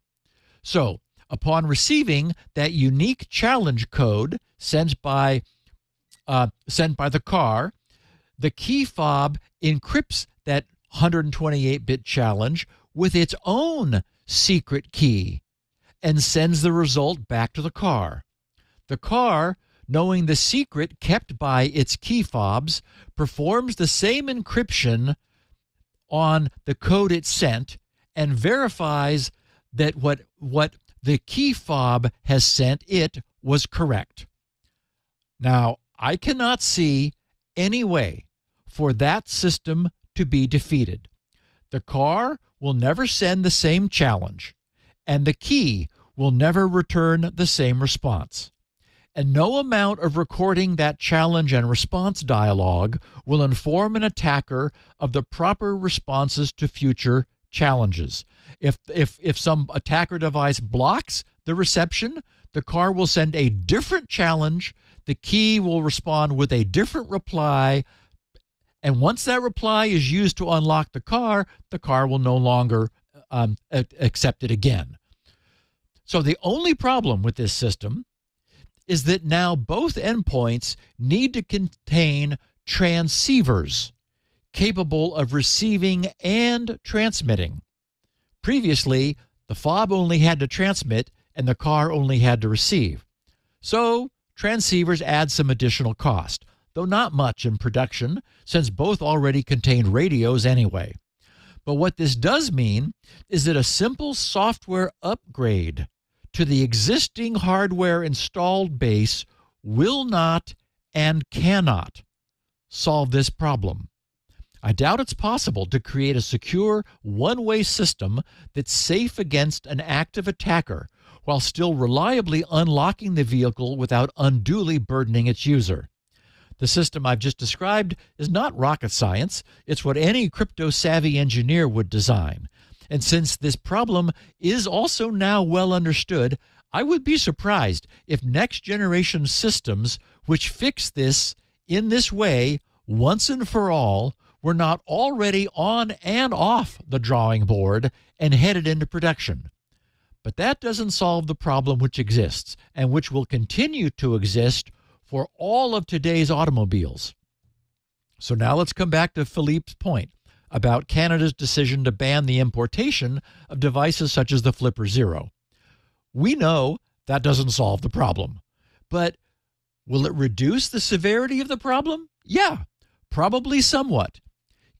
So, upon receiving that unique challenge code sent by the car, the key fob encrypts that 128-bit challenge with its own secret key and sends the result back to the car. The car, knowing the secret kept by its key fobs, performs the same encryption on the code it sent and verifies that what the key fob has sent it was correct. Now, I cannot see any way for that system to be defeated. The car will never send the same challenge, and the key will never return the same response. And no amount of recording that challenge and response dialogue will inform an attacker of the proper responses to future challenges. If some attacker device blocks the reception, the car will send a different challenge, the key will respond with a different reply, and once that reply is used to unlock the car will no longer accept it again. So the only problem with this system is that now both endpoints need to contain transceivers capable of receiving and transmitting. Previously, the fob only had to transmit and the car only had to receive. So transceivers add some additional cost, though not much in production, since both already contained radios anyway. But what this does mean is that a simple software upgrade to the existing hardware installed base will not and cannot solve this problem. I doubt it's possible to create a secure one-way system that's safe against an active attacker while still reliably unlocking the vehicle without unduly burdening its user. The system I've just described is not rocket science. It's what any crypto-savvy engineer would design. And since this problem is also now well understood, I would be surprised if next-generation systems which fix this in this way once and for all were not already on and off the drawing board and headed into production. But that doesn't solve the problem which exists and which will continue to exist for all of today's automobiles. So now let's come back to Philippe's point about Canada's decision to ban the importation of devices such as the Flipper Zero. We know that doesn't solve the problem, but will it reduce the severity of the problem? Yeah, probably somewhat.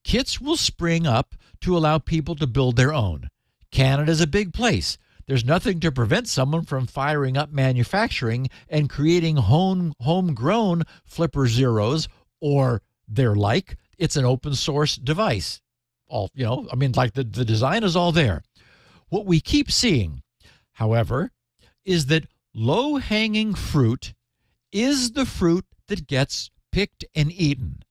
Kits will spring up to allow people to build their own. Canada's a big place. There's nothing to prevent someone from firing up manufacturing and creating homegrown Flipper Zeros or their like. It's an open source device. The design is all there. What we keep seeing, however, is that low-hanging fruit is the fruit that gets picked and eaten.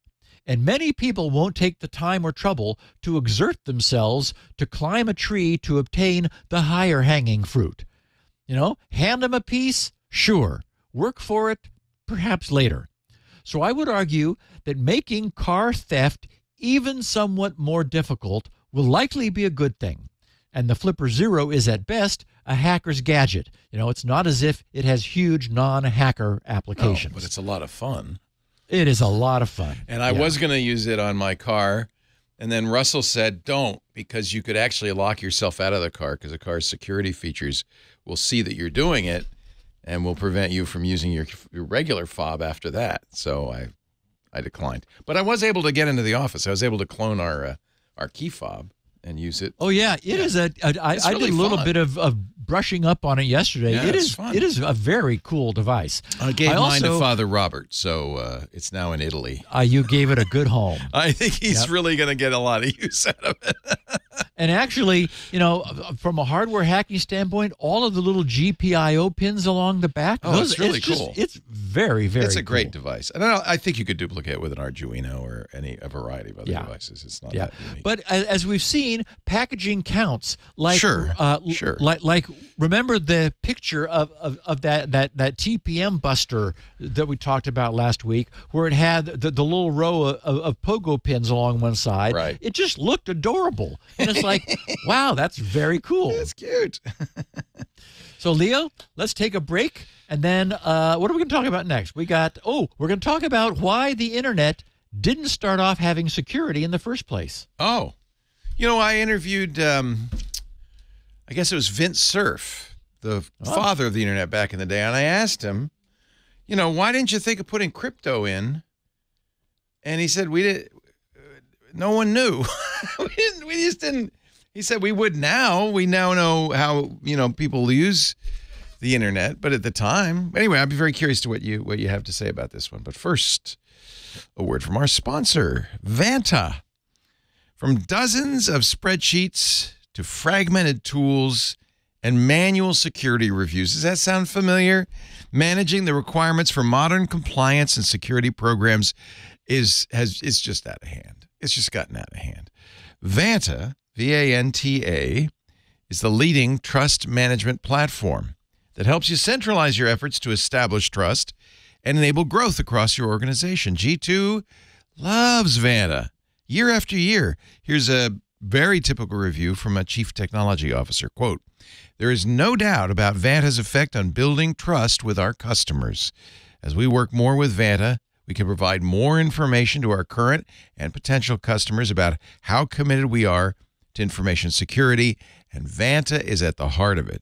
And many people won't take the time or trouble to exert themselves to climb a tree to obtain the higher hanging fruit. Hand them a piece, sure. Work for it, perhaps later. So I would argue that making car theft even somewhat more difficult will likely be a good thing. And the Flipper Zero is at best a hacker's gadget. It's not as if it has huge non-hacker applications. But it's a lot of fun. It is a lot of fun. And I was going to use it on my car, and then Russell said, don't, because you could actually lock yourself out of the car because the car's security features will see that you're doing it and will prevent you from using your regular fob after that. So I declined. But I was able to get into the office. I was able to clone our key fob and use it. Oh, yeah. It is I did a little bit of brushing up on it yesterday. Yeah, it's fun. It is a very cool device. I gave mine to Father Robert, so it's now in Italy. You gave it a good home. I think he's really going to get a lot of use out of it. And actually, from a hardware hacking standpoint, all of the little GPIO pins along the back, it's really cool. It's very, very It's a great cool device. And I think you could duplicate it with an Arduino or a variety of other devices. It's not that unique. But as we've seen, packaging counts. Like, sure. Like remember the picture of that TPM buster that we talked about last week, where it had the little row of pogo pins along one side. Right. It just looked adorable. And it's like, wow, that's very cool. That's cute. So, Leo, let's take a break. And then what are we going to talk about next? we're going to talk about why the internet didn't start off having security in the first place. Oh. I interviewed, I guess it was Vint Cerf, the father of the internet back in the day, and I asked him, why didn't you think of putting crypto in? And he said, no one knew. we just didn't. He said we would now. We now know how, people use the internet, but at the time. Anyway, I'd be very curious to what you have to say about this one. But first, a word from our sponsor, Vanta. From dozens of spreadsheets to fragmented tools and manual security reviews. Does that sound familiar? Managing the requirements for modern compliance and security programs is just out of hand. It's just gotten out of hand. Vanta, V-A-N-T-A, is the leading trust management platform that helps you centralize your efforts to establish trust and enable growth across your organization. G2 loves Vanta. Year after year, here's a very typical review from a chief technology officer. Quote, "There is no doubt about Vanta's effect on building trust with our customers. As we work more with Vanta, we can provide more information to our current and potential customers about how committed we are to information security, and Vanta is at the heart of it."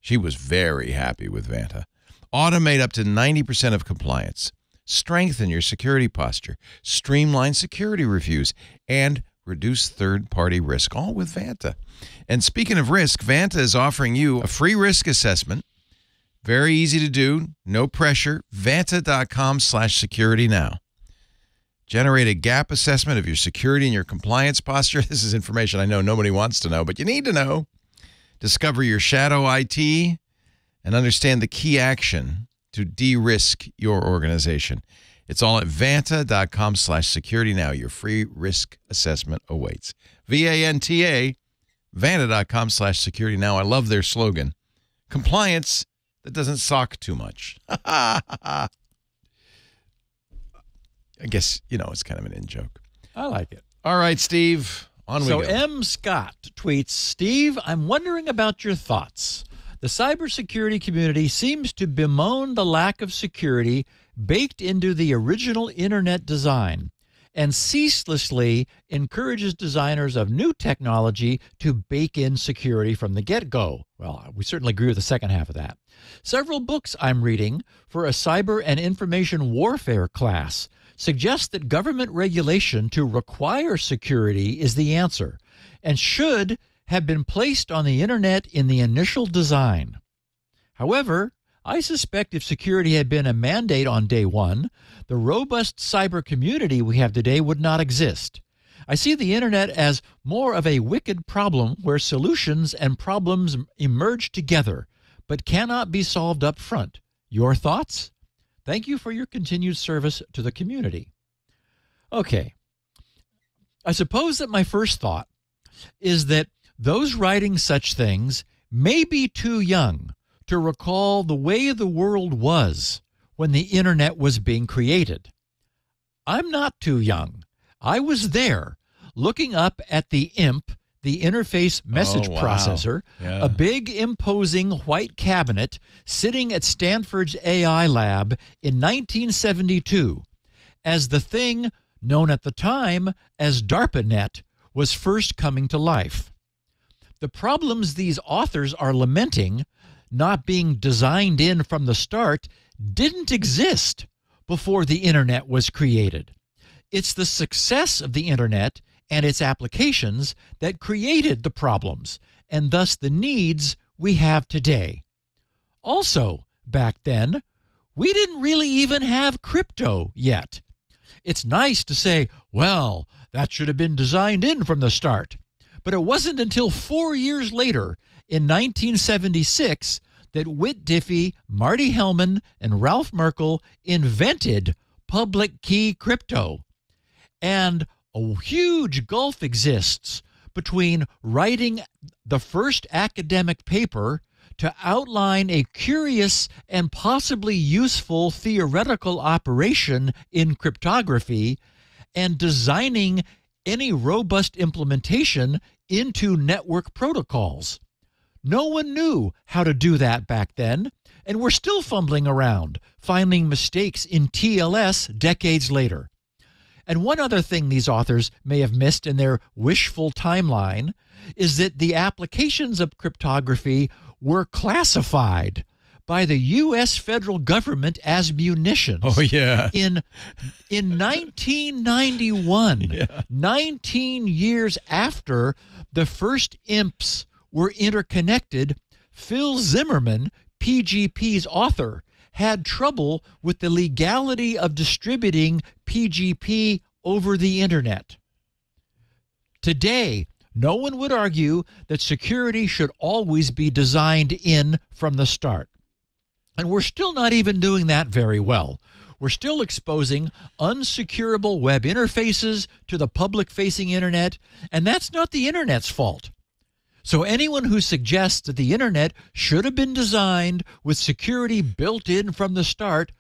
She was very happy with Vanta. Automate up to 90% of compliance. Strengthen your security posture, streamline security reviews, and reduce third-party risk, all with Vanta. And speaking of risk, Vanta is offering you a free risk assessment. Very easy to do, no pressure. Vanta.com/security now. Generate a gap assessment of your security and your compliance posture. This is information I know nobody wants to know, but you need to know. Discover your shadow IT and understand the key action to de-risk your organization. It's all at Vanta.com/security now. Your free risk assessment awaits. V-A-N-T-A, Vanta.com/security now. I love their slogan. Compliance that doesn't sock too much. I guess, it's kind of an in-joke. I like it. All right, Steve, on we go. So M. Scott tweets, "Steve, I'm wondering about your thoughts. The cybersecurity community seems to bemoan the lack of security baked into the original internet design and ceaselessly encourages designers of new technology to bake in security from the get-go." Well, we certainly agree with the second half of that. "Several books I'm reading for a cyber and information warfare class suggest that government regulation to require security is the answer and should have been placed on the internet in the initial design. However, I suspect if security had been a mandate on day one, the robust cyber community we have today would not exist. I see the internet as more of a wicked problem where solutions and problems emerge together, but cannot be solved up front. Your thoughts? Thank you for your continued service to the community." Okay. I suppose that my first thought is that those writing such things may be too young to recall the way the world was when the internet was being created. I'm not too young. I was there looking up at the IMP, the Interface Message Processor, a big imposing white cabinet sitting at Stanford's AI lab in 1972 as the thing known at the time as DARPANET was first coming to life. The problems these authors are lamenting, not being designed in from the start, didn't exist before the internet was created. It's the success of the internet and its applications that created the problems and thus the needs we have today. Also, back then, we didn't really even have crypto yet. It's nice to say, well, that should have been designed in from the start. But it wasn't until 4 years later, in 1976, that Whit Diffie, Marty Hellman, and Ralph Merkle invented public key crypto. And a huge gulf exists between writing the first academic paper to outline a curious and possibly useful theoretical operation in cryptography and designing any robust implementation into network protocols. No one knew how to do that back then, and we're still fumbling around, finding mistakes in TLS decades later. And one other thing these authors may have missed in their wishful timeline is that the applications of cryptography were classified by the U.S. federal government as munitions. Oh, yeah. In 1991, Yeah. 19 years after the first imps were interconnected, Phil Zimmerman, PGP's author, had trouble with the legality of distributing PGP over the internet. Today, no one would argue that security should always be designed in from the start. And we're still not even doing that very well. We're still exposing unsecurable web interfaces to the public-facing internet, and that's not the internet's fault. So anyone who suggests that the internet should have been designed with security built in from the start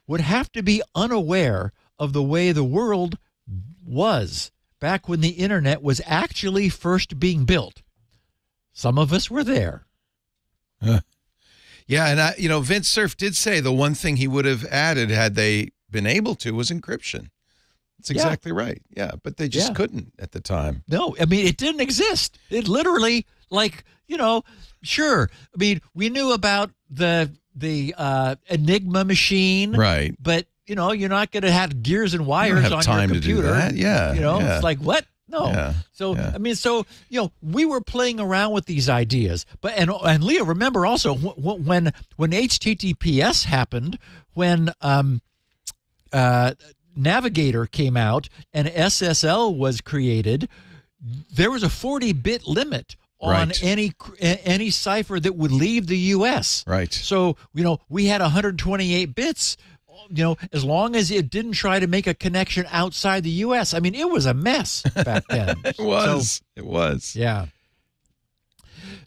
would have to be unaware of the way the world was back when the internet was actually first being built. Some of us were there. Yeah, and Vince Cerf did say the one thing he would have added had they been able to was encryption. That's exactly right. Yeah, but they just couldn't at the time. No, I mean, it didn't exist. It literally, sure. I mean, we knew about the Enigma machine. Right. But, you're not going to have gears and wires on your computer. To do that. Yeah. It's like, what? No. Yeah. So, we were playing around with these ideas. But, and Leo, remember also when HTTPS happened, when Navigator came out and SSL was created, there was a 40-bit limit on any cipher that would leave the U.S. Right. So, we had 128 bits, as long as it didn't try to make a connection outside the U.S. I mean, it was a mess back then. It was. It was. Yeah.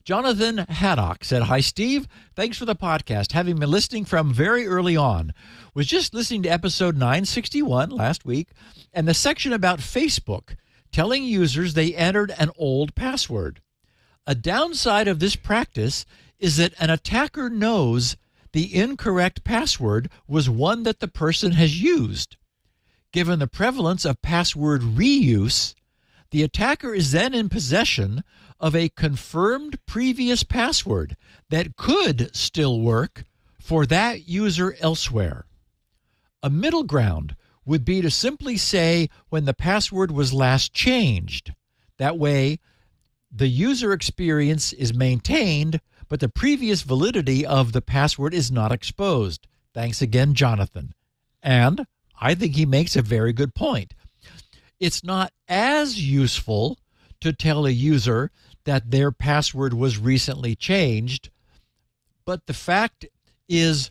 Jonathan Haddock said, "Hi, Steve. Thanks for the podcast. Having been listening from very early on. Was just listening to episode 961 last week and the section about Facebook telling users they entered an old password. A downside of this practice is that an attacker knows the incorrect password was one that the person has used. Given the prevalence of password reuse, the attacker is then in possession of a confirmed previous password that could still work for that user elsewhere. A middle ground would be to simply say when the password was last changed. That way, the user experience is maintained, but the previous validity of the password is not exposed. Thanks again, Jonathan." And I think he makes a very good point. It's not as useful to tell a user that their password was recently changed, but the fact is,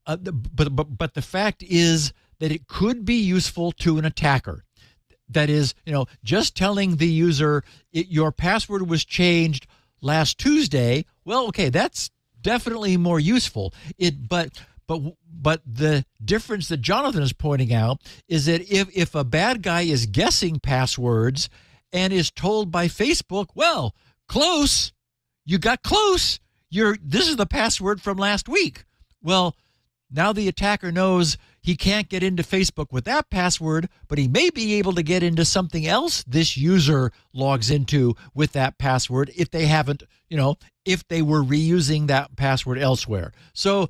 but the fact is that it could be useful to an attacker. That is, just telling the user your password was changed last Tuesday. Well, okay, that's definitely more useful. But the difference that Jonathan is pointing out is that if a bad guy is guessing passwords and is told by Facebook, well, close, you got close. This is the password from last week. Well, now the attacker knows he can't get into Facebook with that password, but he may be able to get into something else this user logs into with that password if they haven't, if they were reusing that password elsewhere. So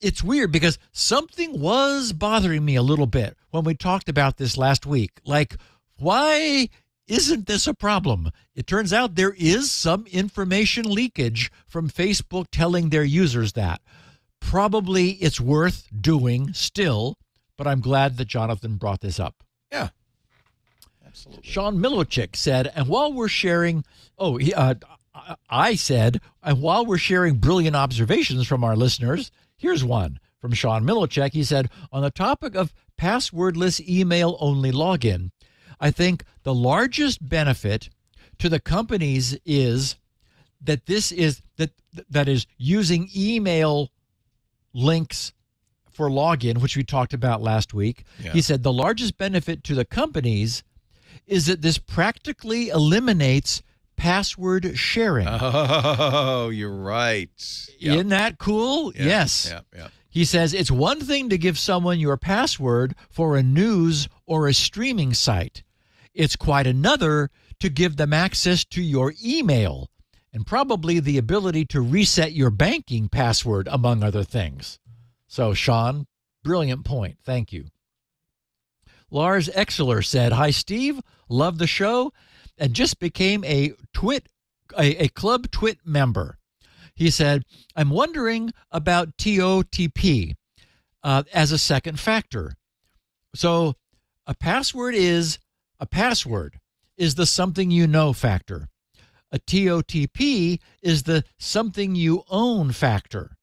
it's weird because something was bothering me a little bit when we talked about this last week. Like, Why isn't this a problem? It turns out there is some information leakage from Facebook telling their users that. Probably it's worth doing still, but I'm glad that Jonathan brought this up. Yeah, absolutely. Sean Milochik said, and while we're sharing, I said, and while we're sharing brilliant observations from our listeners, here's one from Sean Milochik. He said, on the topic of passwordless email-only login, I think the largest benefit to the companies is that that is using email links for login, which we talked about last week. Yeah. He said the largest benefit to the companies is that this practically eliminates password sharing. Oh, you're right. Yep. Isn't that cool? Yep. Yes. Yep. He says it's one thing to give someone your password for a news or a streaming site. It's quite another to give them access to your email and probably the ability to reset your banking password, among other things. So, Sean, brilliant point. Thank you. Lars Exeler said, hi, Steve. Love the show and just became a Club TWiT member. He said, I'm wondering about TOTP as a second factor. So a password is the something you know factor. A TOTP is the something you own factor.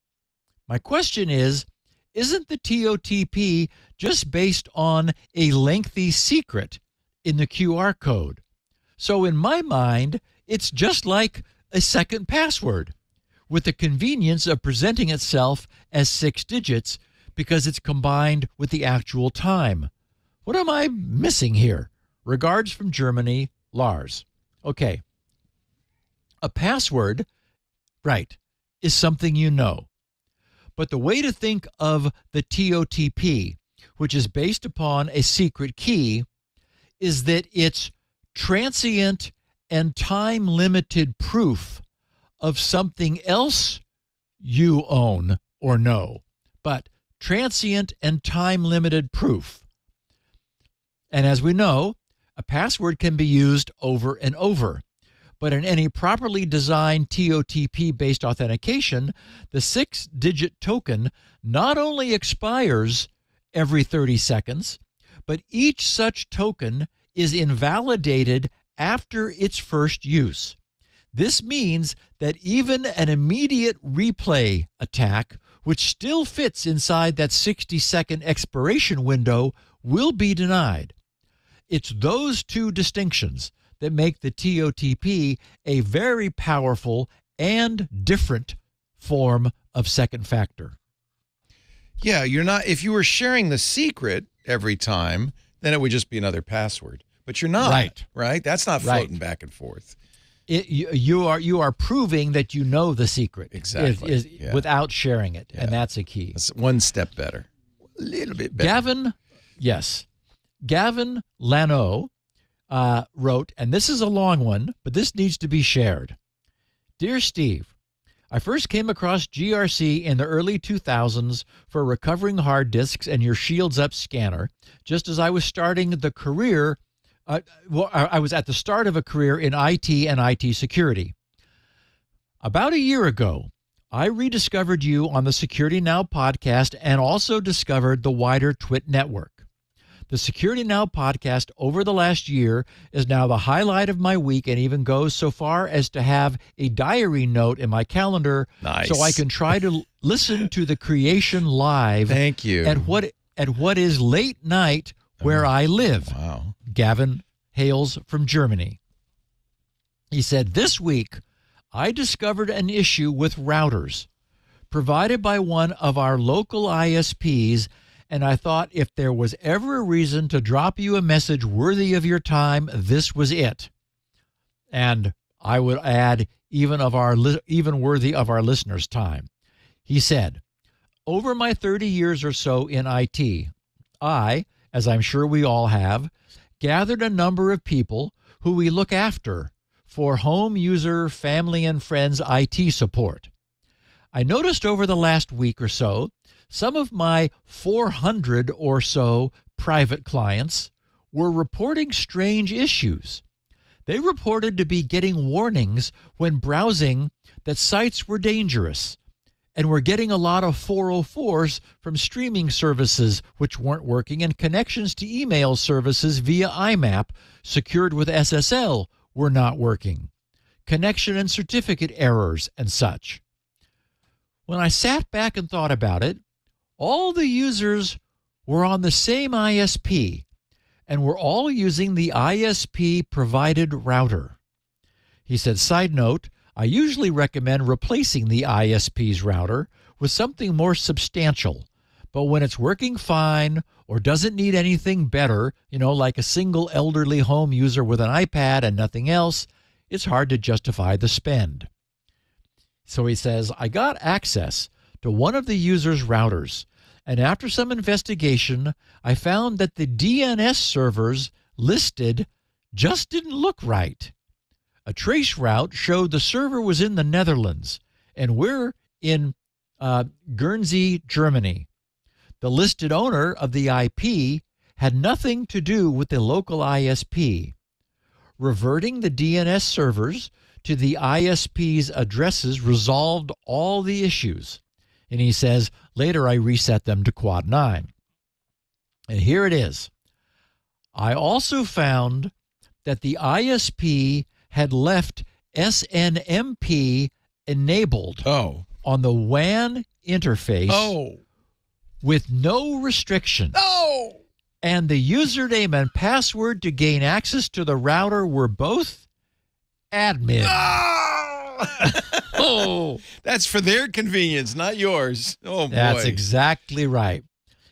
My question is, isn't the TOTP just based on a lengthy secret in the QR code? So in my mind, it's just like a second password with the convenience of presenting itself as 6 digits because it's combined with the actual time. What am I missing here? Regards from Germany, Lars. Okay. A password, right, is something you know. But the way to think of the TOTP, which is based upon a secret key, is that it's transient and time-limited proof of something else you own or know, but transient and time-limited proof. And as we know, a password can be used over and over. But in any properly designed TOTP-based authentication, the 6-digit token not only expires every 30 seconds, but each such token is invalidated after its first use. This means that even an immediate replay attack, which still fits inside that 60-second expiration window, will be denied. It's those two distinctions that make the TOTP a very powerful and different form of second factor. Yeah, you're not. If you were sharing the secret every time, then it would just be another password. But you're not. Right? That's not floating back and forth. You are proving that you know the secret. Exactly. Without sharing it, and that's a key. That's one step better. A little bit better. Gavin Lano wrote, and this is a long one, but this needs to be shared. Dear Steve, I first came across GRC in the early 2000s for recovering hard disks and your Shields Up scanner, just as I was starting the career. I was at the start of a career in IT and IT security. About a year ago, I rediscovered you on the Security Now podcast and also discovered the wider TWiT network. The Security Now podcast over the last year is now the highlight of my week and even goes so far as to have a diary note in my calendar so I can try to listen to the creation live. Thank you. At what is late night where I live. Wow. Gavin hails from Germany. He said, this week I discovered an issue with routers provided by one of our local ISPs, and I thought if there was ever a reason to drop you a message worthy of your time, this was it. And I would add, even worthy of our listeners' time. He said, over my 30 years or so in IT, I, as I'm sure we all have, gathered a number of people who we look after for home user, family, and friends IT support. I noticed over the last week or so, some of my 400 or so private clients were reporting strange issues. They reported to be getting warnings when browsing that sites were dangerous, and were getting a lot of 404s from streaming services which weren't working, and connections to email services via IMAP secured with SSL were not working. Connection and certificate errors and such. When I sat back and thought about it, all the users were on the same ISP and were all using the ISP provided router. He said, side note, I usually recommend replacing the ISP's router with something more substantial, but when it's working fine or doesn't need anything better, like a single elderly home user with an iPad and nothing else, it's hard to justify the spend. So he says, I got access to one of the user's routers, and after some investigation, I found that the DNS servers listed just didn't look right. A trace route showed the server was in the Netherlands, and we're in Guernsey, Germany. The listed owner of the IP had nothing to do with the local ISP. Reverting the DNS servers to the ISP's addresses resolved all the issues. And he says, later I reset them to Quad 9. And here it is. I also found that the ISP had left SNMP enabled on the WAN interface with no restriction. And the username and password to gain access to the router were both admin. That's for their convenience, not yours. Oh, boy. That's exactly right.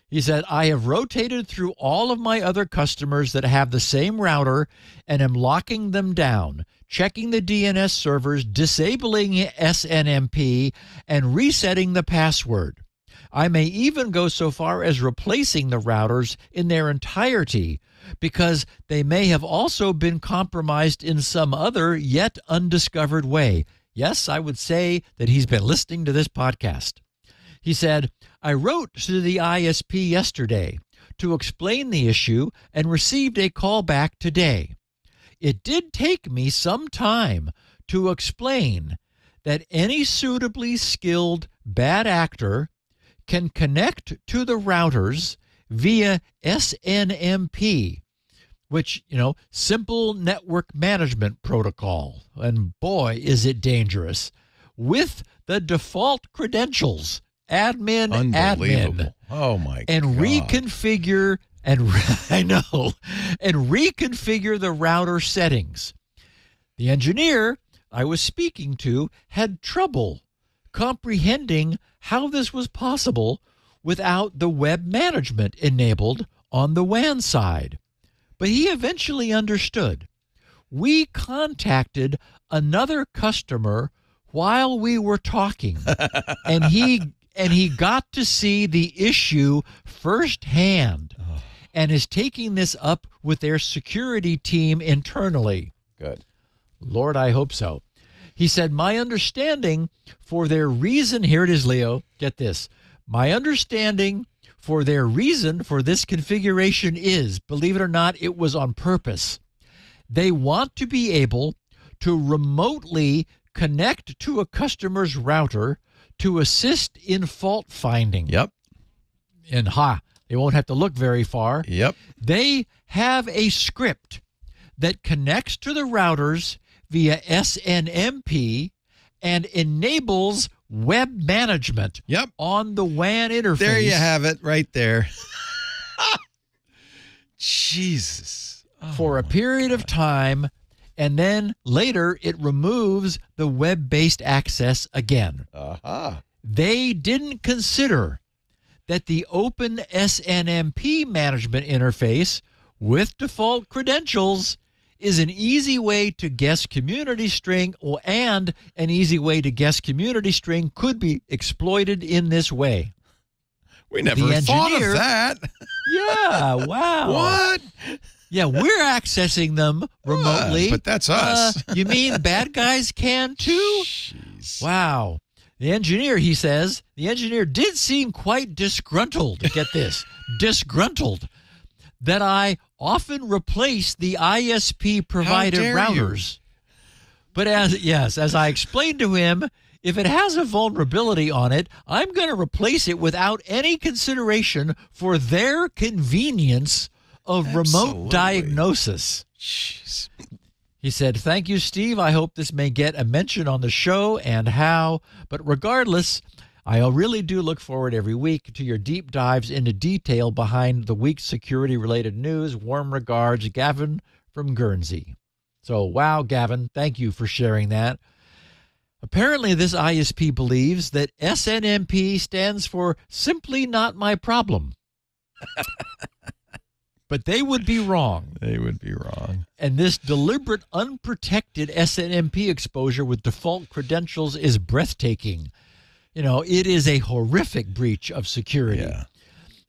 He said, I have rotated through all of my other customers that have the same router and am locking them down, checking the DNS servers, disabling SNMP, and resetting the password. I may even go so far as replacing the routers in their entirety because they may have also been compromised in some other yet undiscovered way. Yes, I would say that he's been listening to this podcast. He said, I wrote to the ISP yesterday to explain the issue and received a call back today. It did take me some time to explain that any suitably skilled bad actor can connect to the routers via SNMP, which, simple network management protocol. And boy, is it dangerous. With the default credentials, admin. Oh, my God. And reconfigure, and reconfigure the router settings. The engineer I was speaking to had trouble comprehending how this was possible without the web management enabled on the WAN side. But he eventually understood. We contacted another customer while we were talking, and he got to see the issue firsthand and is taking this up with their security team internally. Good. Lord, I hope so. He said, my understanding for their reason, here it is, Leo, get this. My understanding for their reason for this configuration is, believe it or not, it was on purpose. They want to be able to remotely connect to a customer's router to assist in fault finding. Yep. And they won't have to look very far. Yep. They have a script that connects to the routers via SNMP and enables web management on the WAN interface. There you have it right there. Jesus. For a period of time, and then later it removes the web-based access again. They didn't consider that the open SNMP management interface with default credentials is an easy way to guess community string, and an easy way to guess community string could be exploited in this way. We never thought of that. Yeah, wow. What? Yeah, we're accessing them remotely. But that's us. You mean bad guys can too? Jeez. Wow. The engineer, he says, the engineer did seem quite disgruntled. Get this, disgruntled. that I often replace the ISP provided routers. But as I explained to him, if it has a vulnerability on it, I'm going to replace it without any consideration for their convenience of remote diagnosis. Jeez. He said, "Thank you, Steve. I hope this may get a mention on the show and how. But regardless, I really do look forward every week to your deep dives into detail behind the week's security-related news. Warm regards, Gavin from Guernsey." So, wow, Gavin, thank you for sharing that. Apparently, this ISP believes that SNMP stands for Simply Not My Problem. But they would be wrong. They would be wrong. And this deliberate, unprotected SNMP exposure with default credentials is breathtaking. It is a horrific breach of security.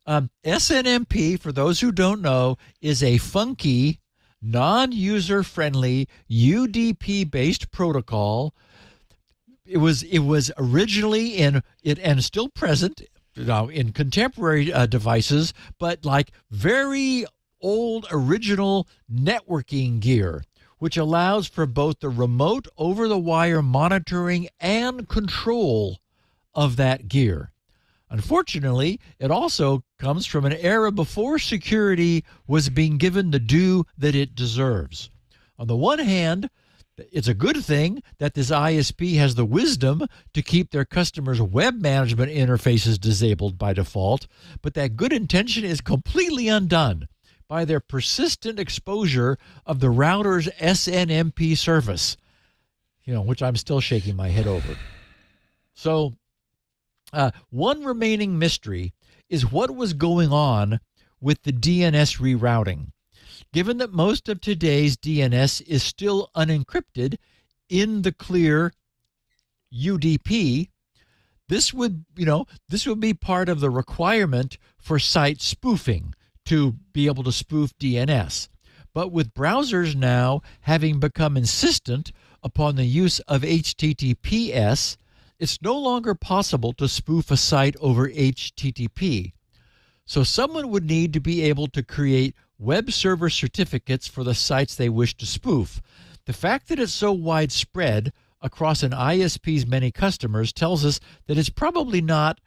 Yeah. SNMP, for those who don't know, is a funky, non-user-friendly, UDP-based protocol. It was originally and still present in contemporary devices, but like very old original networking gear, which allows for both the remote over-the-wire monitoring and control of that gear. Unfortunately, it also comes from an era before security was being given the due that it deserves. On the one hand, it's a good thing that this ISP has the wisdom to keep their customers' web management interfaces disabled by default, but that good intention is completely undone by their persistent exposure of the router's SNMP service, which I'm still shaking my head over. So, one remaining mystery is what was going on with the DNS rerouting. Given that most of today's DNS is still unencrypted in the clear UDP, this would be part of the requirement for site spoofing to be able to spoof DNS. But with browsers now having become insistent upon the use of HTTPS, it's no longer possible to spoof a site over HTTP. So someone would need to be able to create web server certificates for the sites they wish to spoof. The fact that it's so widespread across an ISP's many customers tells us that it's probably not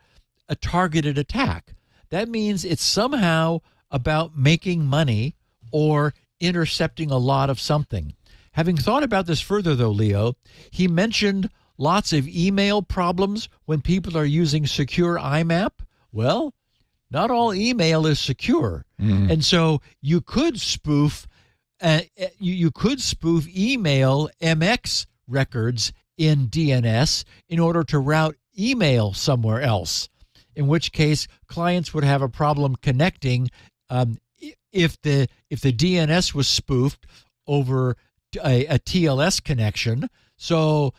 a targeted attack. That means it's somehow about making money or intercepting a lot of something. Having thought about this further, though, Leo, he mentioned lots of email problems when people are using secure IMAP. Well, not all email is secure. And so you could spoof email MX records in DNS in order to route email somewhere else, in which case clients would have a problem connecting if the DNS was spoofed over a TLS connection. So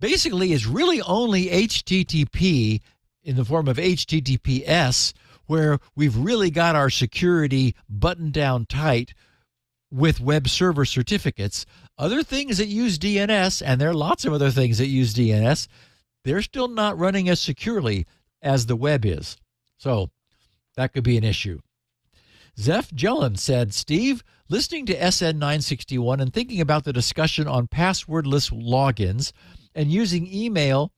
basically it's really only HTTP in the form of HTTPS where we've really got our security buttoned down tight with web server certificates. Other things that use DNS, and there are lots of other things that use DNS, they're still not running as securely as the web is. So that could be an issue. Zeph Jellin said, Steve, listening to SN 961 and thinking about the discussion on passwordless logins and using email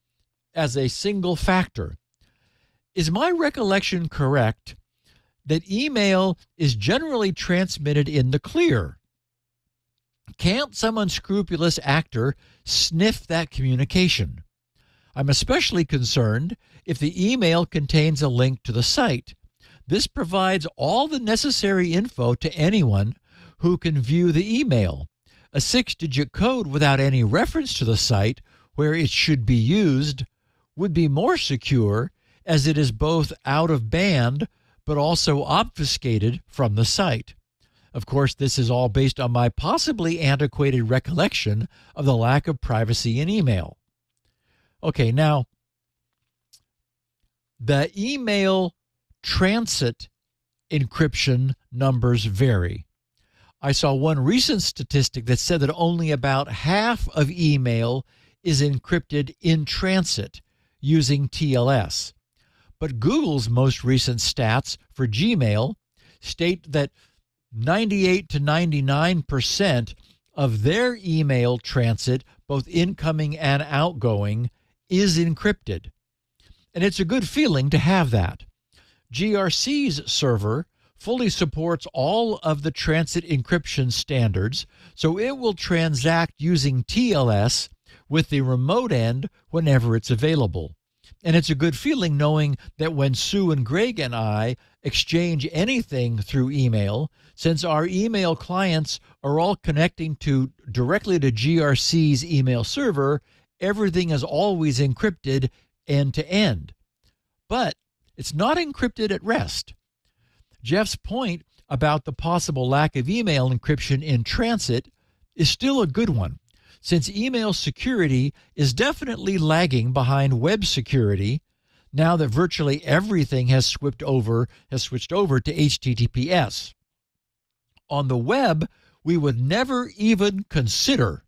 as a single factor, is my recollection correct that email is generally transmitted in the clear? Can't some unscrupulous actor sniff that communication? I'm especially concerned if the email contains a link to the site. This provides all the necessary info to anyone who can view the email. A 6-digit code without any reference to the site where it should be used would be more secure, as it is both out of band but also obfuscated from the site. Of course, this is all based on my possibly antiquated recollection of the lack of privacy in email. Okay, now, the email transit encryption numbers vary. I saw one recent statistic that said that only about half of email is encrypted in transit using TLS. But Google's most recent stats for Gmail state that 98 to 99% of their email transit, both incoming and outgoing, is encrypted. And it's a good feeling to have that. GRC's server fully supports all of the transit encryption standards, so it will transact using TLS with the remote end whenever it's available. And it's a good feeling knowing that when Sue and Greg and I exchange anything through email, since our email clients are all connecting directly to GRC's email server, everything is always encrypted end to end. But it's not encrypted at rest. Jeff's point about the possible lack of email encryption in transit is still a good one, since email security is definitely lagging behind web security now that virtually everything has switched over to HTTPS. On the web, we would never even consider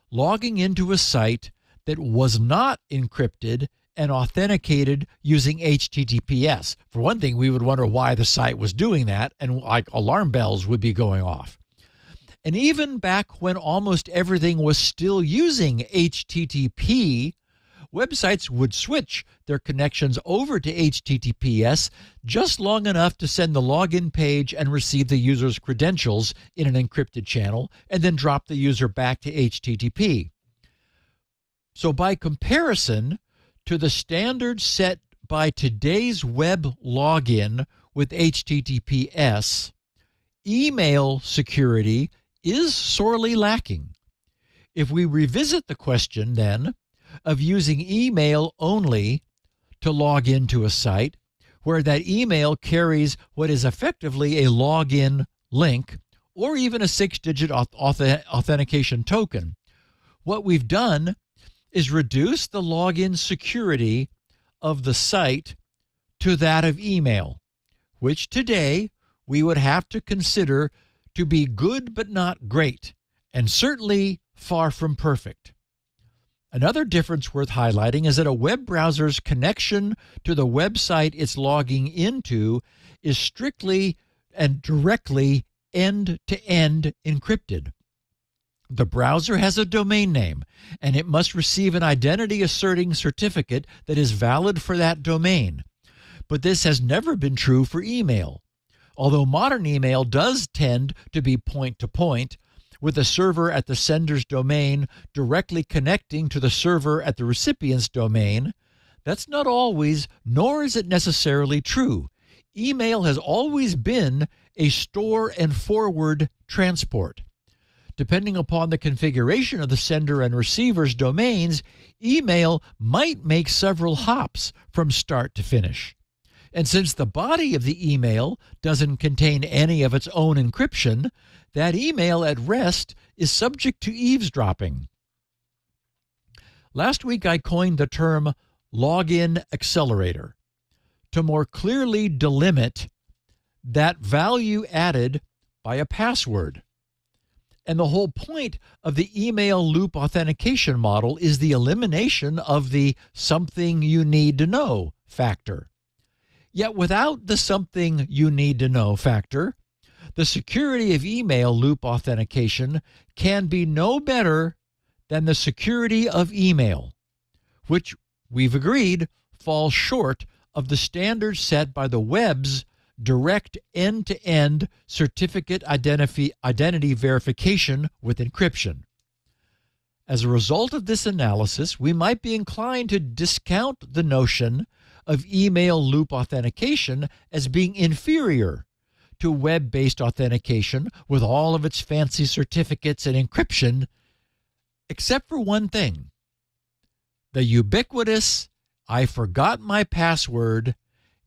logging into a site that was not encrypted and authenticated using HTTPS. For one thing, we would wonder why the site was doing that, and like alarm bells would be going off. And even back when almost everything was still using HTTP, websites would switch their connections over to HTTPS just long enough to send the login page and receive the user's credentials in an encrypted channel, and then drop the user back to HTTP. So by comparison to the standard set by today's web login with HTTPS, email security is sorely lacking. If we revisit the question then of using email only to log into a site, where that email carries what is effectively a login link or even a 6-digit authentication token, what we've done is reduce the login security of the site to that of email, which today we would have to consider to be good but not great, and certainly far from perfect. Another difference worth highlighting is that a web browser's connection to the website it's logging into is strictly and directly end-to-end encrypted. The browser has a domain name, and it must receive an identity-asserting certificate that is valid for that domain. But this has never been true for email. Although modern email does tend to be point-to-point, with the server at the sender's domain directly connecting to the server at the recipient's domain, that's not always, nor is it necessarily true. Email has always been a store and forward transport. Depending upon the configuration of the sender and receiver's domains, email might make several hops from start to finish. And since the body of the email doesn't contain any of its own encryption, that email at rest is subject to eavesdropping. Last week I coined the term login accelerator to more clearly delimit that value added by a password. And the whole point of the email loop authentication model is the elimination of the something you need to know factor. Yet without the something you need to know factor, the security of email loop authentication can be no better than the security of email, which we've agreed falls short of the standards set by the web's direct end-to-end certificate identity verification with encryption. As a result of this analysis, we might be inclined to discount the notion of email loop authentication as being inferior to web-based authentication with all of its fancy certificates and encryption, except for one thing: the ubiquitous "I forgot my password,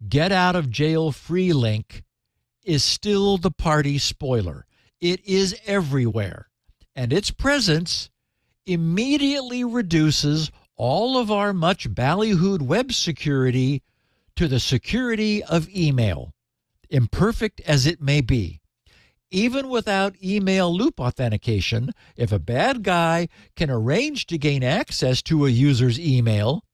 get out of jail free" link is still the party spoiler. It is everywhere, and its presence immediately reduces all of our much ballyhooed web security to the security of email, imperfect as it may be. Even without email loop authentication, if a bad guy can arrange to gain access to a user's email,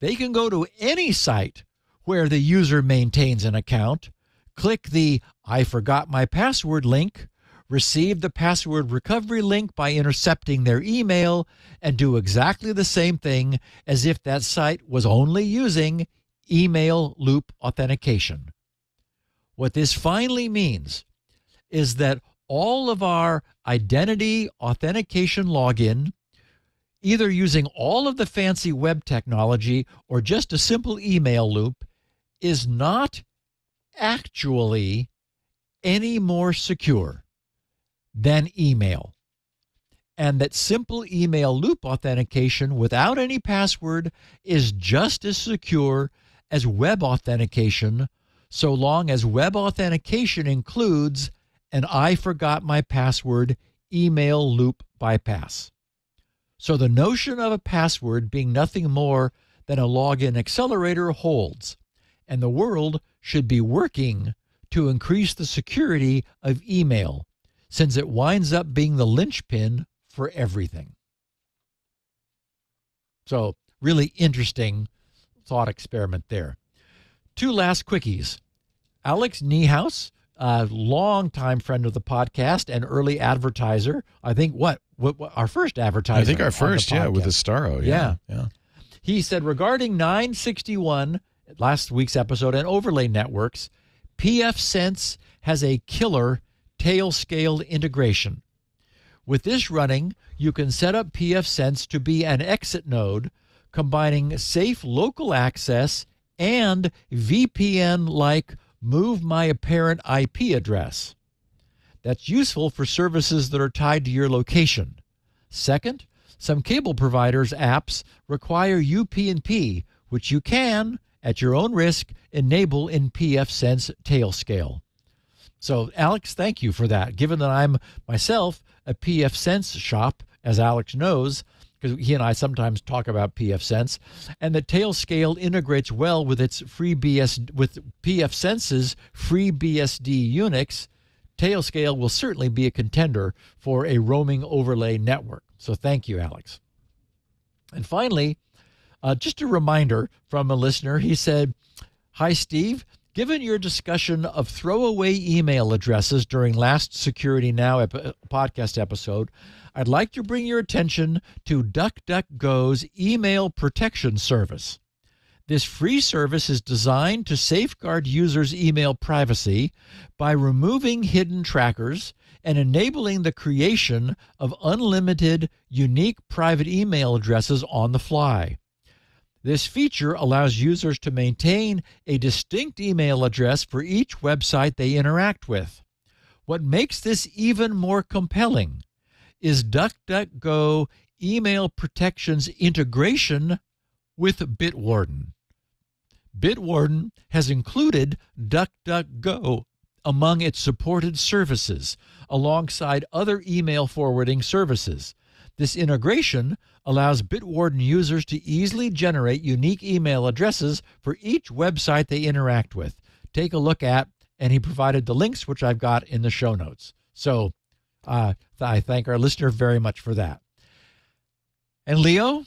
they can go to any site where the user maintains an account, click the I forgot my password link, receive the password recovery link by intercepting their email, and do exactly the same thing as if that site was only using email loop authentication. What this finally means is that all of our identity authentication login, either using all of the fancy web technology or just a simple email loop, is not actually any more secure than email. And that simple email loop authentication without any password is just as secure as web authentication, so long as web authentication includes an I forgot my password email loop bypass. So the notion of a password being nothing more than a login accelerator holds, and the world should be working to increase the security of email, since it winds up being the linchpin for everything. So really interesting thought experiment there. Two last quickies. Alex Niehaus, a longtime friend of the podcast and early advertiser. I think what our first advertiser. I think our first, yeah, with Astaro. Yeah. Yeah. He said regarding 961, last week's episode, and overlay networks, pfSense has a killer Tailscale integration. With this running, you can set up pfSense to be an exit node, combining safe local access and VPN-like move my apparent IP address. That's useful for services that are tied to your location. Second, some cable providers' apps require UPnP, which you can, at your own risk, enable in pfSense Tailscale. So, Alex, thank you for that. Given that I'm myself a pfSense shop, as Alex knows, because he and I sometimes talk about pfSense, and the Tailscale integrates well with its with pfSense's FreeBSD Unix, Tailscale will certainly be a contender for a roaming overlay network. So thank you, Alex. And finally, just a reminder from a listener. He said, "Hi, Steve. Given your discussion of throwaway email addresses during last Security Now podcast episode, I'd like to bring your attention to DuckDuckGo's email protection service. This free service is designed to safeguard users' email privacy by removing hidden trackers and enabling the creation of unlimited, unique private email addresses on the fly. This feature allows users to maintain a distinct email address for each website they interact with. What makes this even more compelling is DuckDuckGo email protection's integration with Bitwarden. Bitwarden has included DuckDuckGo among its supported services, alongside other email forwarding services. This integration allows Bitwarden users to easily generate unique email addresses for each website they interact with. Take a look at, and he provided the links, which I've got in the show notes. So I thank our listener very much for that. And Leo,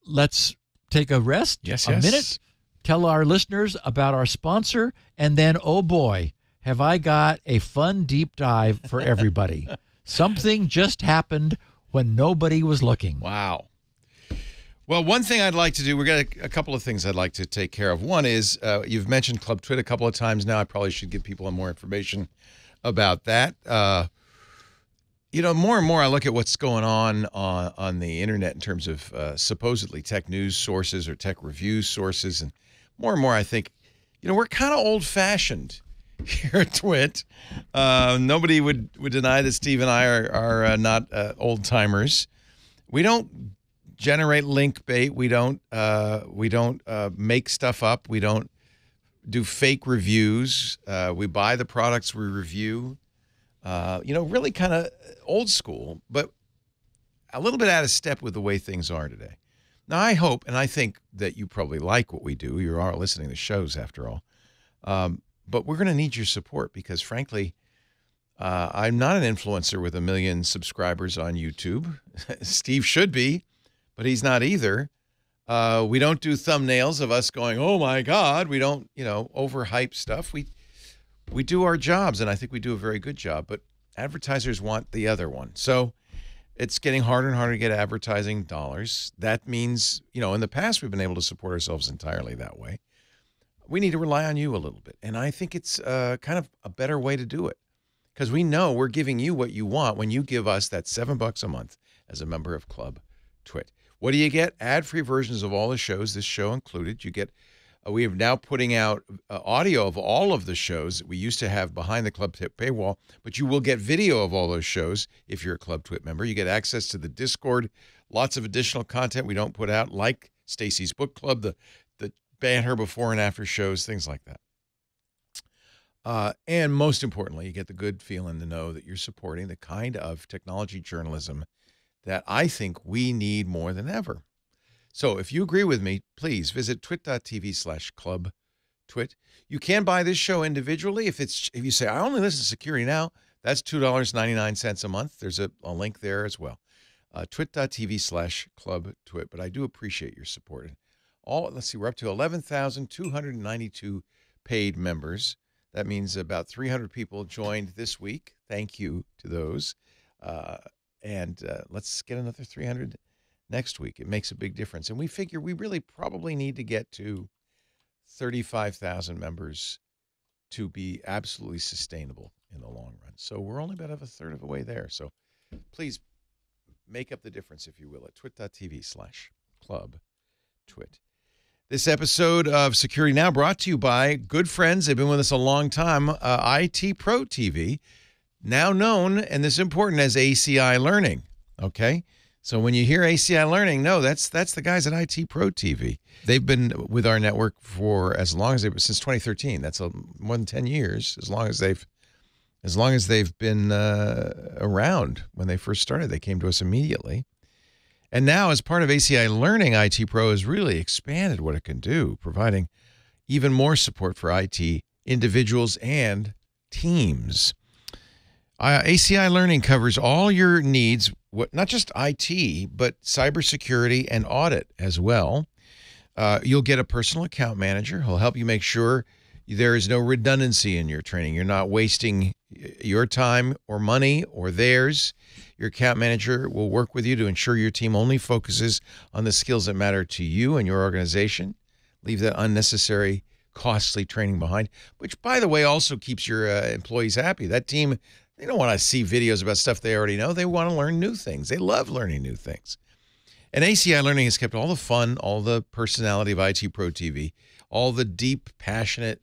let's take a rest, Yes. minute, tell our listeners about our sponsor, and then, oh boy, have I got a fun deep dive for everybody. Something just happened when nobody was looking. Wow. Well, one thing I'd like to do, we've got a couple of things I'd like to take care of. One is, you've mentioned Club Twit a couple of times now. I probably should give people more information about that. More and more I look at what's going on the internet in terms of supposedly tech news sources or tech review sources. And more I think, we're kind of old-fashioned here at TWiT. Nobody would deny that Steve and I are not old-timers. We don't generate link bait. We don't make stuff up. We don't do fake reviews. We buy the products we review. Really kind of old school, but a little bit out of step with the way things are today. Now, I hope, and I think that you probably like what we do. You are listening to shows, after all. But we're going to need your support because, frankly, I'm not an influencer with 1 million subscribers on YouTube. Steve should be, but he's not either. We don't do thumbnails of us going, oh my God. We don't, overhype stuff. We do our jobs, and I think we do a very good job, but advertisers want the other one. So it's getting harder and harder to get advertising dollars. That means, in the past, we've been able to support ourselves entirely that way. We need to rely on you a little bit. And I think it's kind of a better way to do it, because we know we're giving you what you want when you give us that $7 a month as a member of Club TWiT. What do you get? Ad-free versions of all the shows, this show included. You get, we are now putting out audio of all of the shows that we used to have behind the Club TWiT paywall, but you will get video of all those shows if you're a Club TWiT member. You get access to the Discord, lots of additional content we don't put out, like Stacy's Book Club, the banner before and after shows, things like that. And most importantly, you get the good feeling to know that you're supporting the kind of technology journalism that I think we need more than ever. So if you agree with me, please visit twit.tv/Club TWiT. You can buy this show individually. If you say, I only listen to Security Now, that's $2.99 a month. There's a link there as well. Twit.tv/Club TWiT. But I do appreciate your support. Let's see, we're up to 11,292 paid members. That means about 300 people joined this week. Thank you to those. And let's get another 300 next week. It makes a big difference. And we figure we really probably need to get to 35,000 members to be absolutely sustainable in the long run. So we're only about a third of the way there. So please make up the difference, if you will, at twit.tv/Club TWiT. This episode of Security Now brought to you by good friends. They've been with us a long time, IT Pro TV, now known, and this is important, as ACI Learning, okay? So when you hear ACI Learning, no, that's the guys at IT Pro TV. They've been with our network for as long as since 2013. That's more than 10 years, as long as they've been around. When they first started, they came to us immediately. And now, as part of ACI Learning, IT Pro has really expanded what it can do, providing even more support for IT individuals and teams. ACI Learning covers all your needs, not just IT, but cybersecurity and audit as well. You'll get a personal account manager who'll help you make sure there is no redundancy in your training. You're not wasting your time or money or theirs. Your account manager will work with you to ensure your team only focuses on the skills that matter to you and your organization. Leave that unnecessary, costly training behind, which, by the way, also keeps your employees happy. That team, they don't want to see videos about stuff they already know. They want to learn new things. They love learning new things. And ACI Learning has kept all the fun, all the personality of IT Pro TV, all the deep, passionate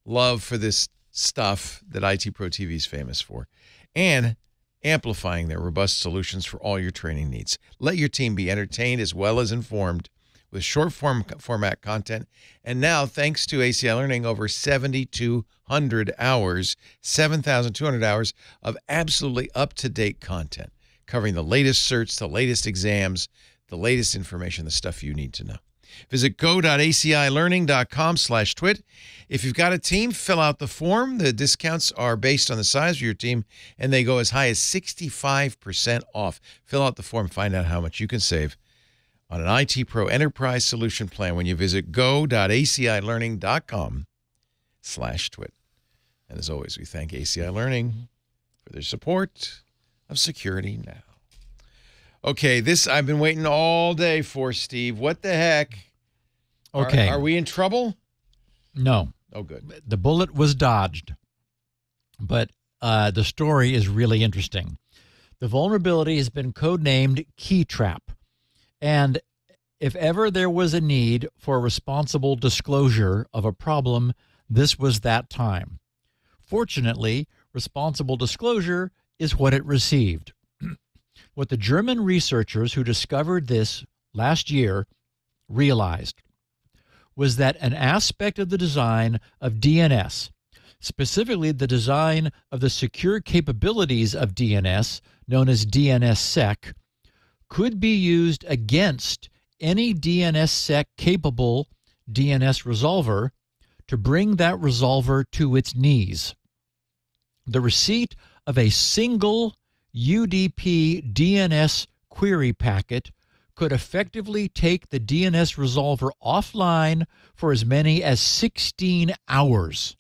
love for this stuff that IT Pro TV is famous for, and amplifying their robust solutions for all your training needs. Let your team be entertained as well as informed with short format content. And now, thanks to ACI Learning, over 7,200 hours, 7,200 hours of absolutely up-to-date content, covering the latest certs, the latest exams, the latest information, the stuff you need to know. Visit go.acilearning.com/twit. If you've got a team, fill out the form. The discounts are based on the size of your team, and they go as high as 65% off. Fill out the form, find out how much you can save on an IT Pro Enterprise Solution Plan when you visit go.acilearning.com/twit. And as always, we thank ACI Learning for their support of Security Now. Okay, this I've been waiting all day for, Steve. What the heck? Okay. Are we in trouble? No. Oh, good. The bullet was dodged, but the story is really interesting. The vulnerability has been codenamed KeyTrap, and if ever there was a need for responsible disclosure of a problem, this was that time. Fortunately, responsible disclosure is what it received. What the German researchers who discovered this last year realized was that an aspect of the design of DNS, specifically the design of the secure capabilities of DNS, known as DNSSEC, could be used against any DNSSEC-capable DNS resolver to bring that resolver to its knees. The receipt of a single UDP DNS query packet could effectively take the DNS resolver offline for as many as 16 hours,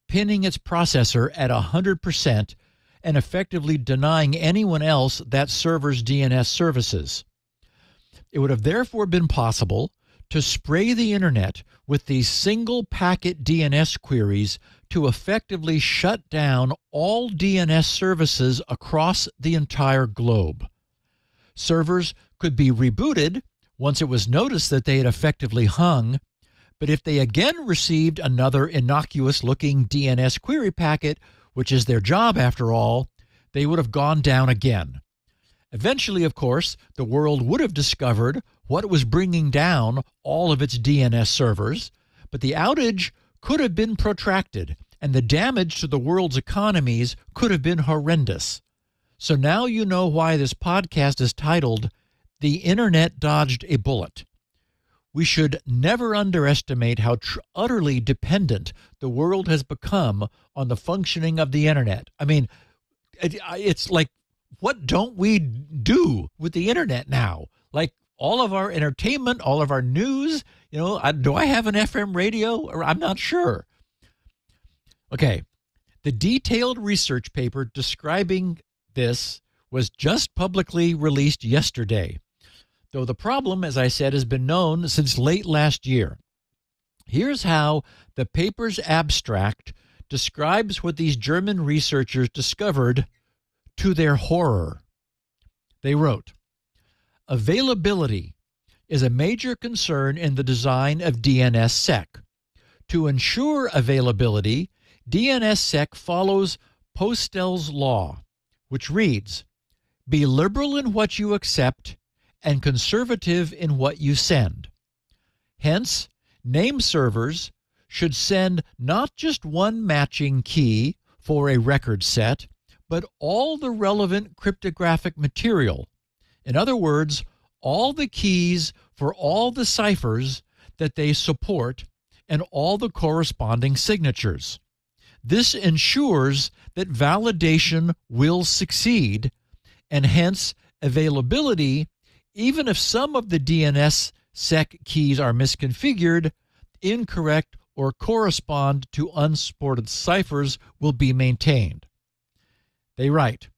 pinning its processor at 100% and effectively denying anyone else that server's DNS services. It would have therefore been possible to spray the internet with these single packet DNS queries to effectively shut down all DNS services across the entire globe. Servers could be rebooted once it was noticed that they had effectively hung, but if they again received another innocuous-looking DNS query packet, which is their job after all, they would have gone down again. Eventually, of course, the world would have discovered what was bringing down all of its DNS servers, but the outage could have been protracted, and the damage to the world's economies could have been horrendous. So now you know why this podcast is titled, The Internet Dodged a Bullet. We should never underestimate how utterly dependent the world has become on the functioning of the internet. I mean, it's like, what don't we do with the internet now? Like all of our entertainment, all of our news, do I have an FM radio? Or I'm not sure. Okay, the detailed research paper describing this was just publicly released yesterday, though the problem, as I said, has been known since late last year. Here's how the paper's abstract describes what these German researchers discovered to their horror. They wrote, "Availability is a major concern in the design of DNSSEC. To ensure availability, DNSSEC follows Postel's law, which reads, 'Be liberal in what you accept and conservative in what you send.' Hence, name servers should send not just one matching key for a record set, but all the relevant cryptographic material. In other words, all the keys for all the ciphers that they support and all the corresponding signatures. This ensures that validation will succeed, and hence availability, even if some of the DNSSEC keys are misconfigured, incorrect, or correspond to unsupported ciphers, will be maintained." They write,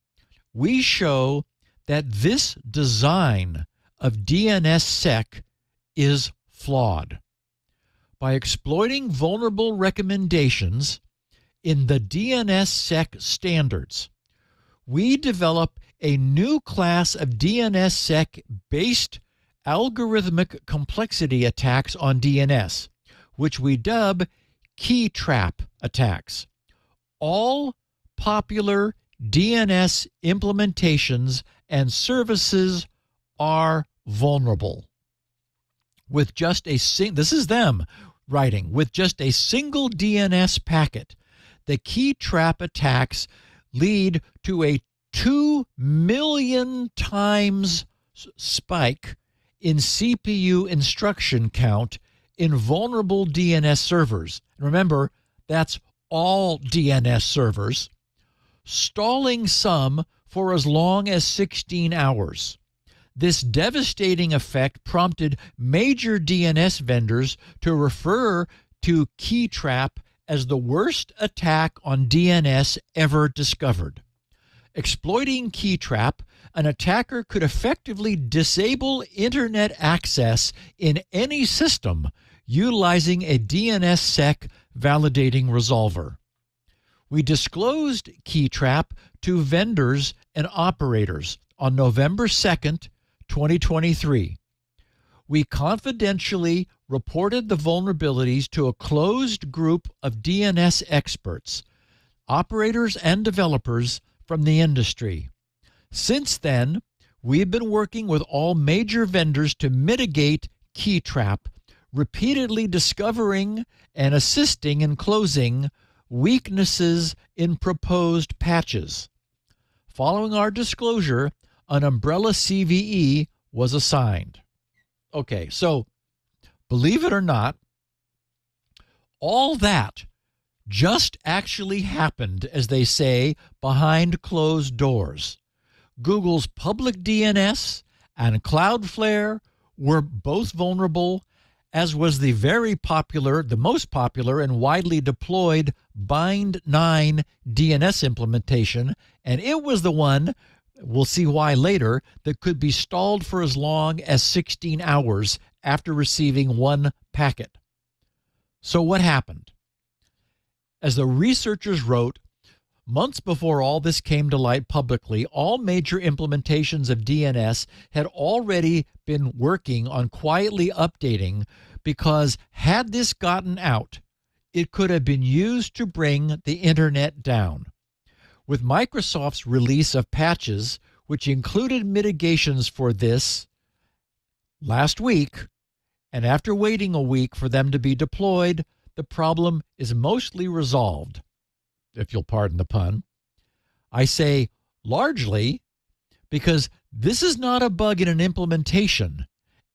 "We show that this design of DNSSEC is flawed. By exploiting vulnerable recommendations in the DNSSEC standards, we develop a new class of DNSSEC-based algorithmic complexity attacks on DNS, which we dub KeyTrap attacks. All popular DNS implementations and services are vulnerable. With just a this is them writing, with just a single DNS packet, the KeyTrap attacks lead to a 2 million times spike in CPU instruction count in vulnerable DNS servers. Remember, that's all DNS servers, stalling some for as long as 16 hours. This devastating effect prompted major DNS vendors to refer to KeyTrap as the worst attack on DNS ever discovered. Exploiting KeyTrap, an attacker could effectively disable internet access in any system utilizing a DNSSEC validating resolver. We disclosed KeyTrap to vendors and operators on November 2nd, 2023. We confidentially reported the vulnerabilities to a closed group of DNS experts, operators and developers from the industry. Since then, we've been working with all major vendors to mitigate KeyTrap, repeatedly discovering and assisting in closing weaknesses in proposed patches. Following our disclosure, an umbrella CVE was assigned. Okay, so believe it or not, all that just actually happened, as they say, behind closed doors. Google's public DNS, and Cloudflare were both vulnerable, as was the most popular and widely deployed Bind9 DNS implementation, and it was the one, we'll see why later, that could be stalled for as long as 16 hours after receiving one packet. So what happened? As the researchers wrote, months before all this came to light publicly, all major implementations of DNS had already been working on quietly updating, because had this gotten out, it could have been used to bring the internet down. With Microsoft's release of patches, which included mitigations for this last week, and after waiting a week for them to be deployed, the problem is mostly resolved, if you'll pardon the pun. I say largely because this is not a bug in an implementation.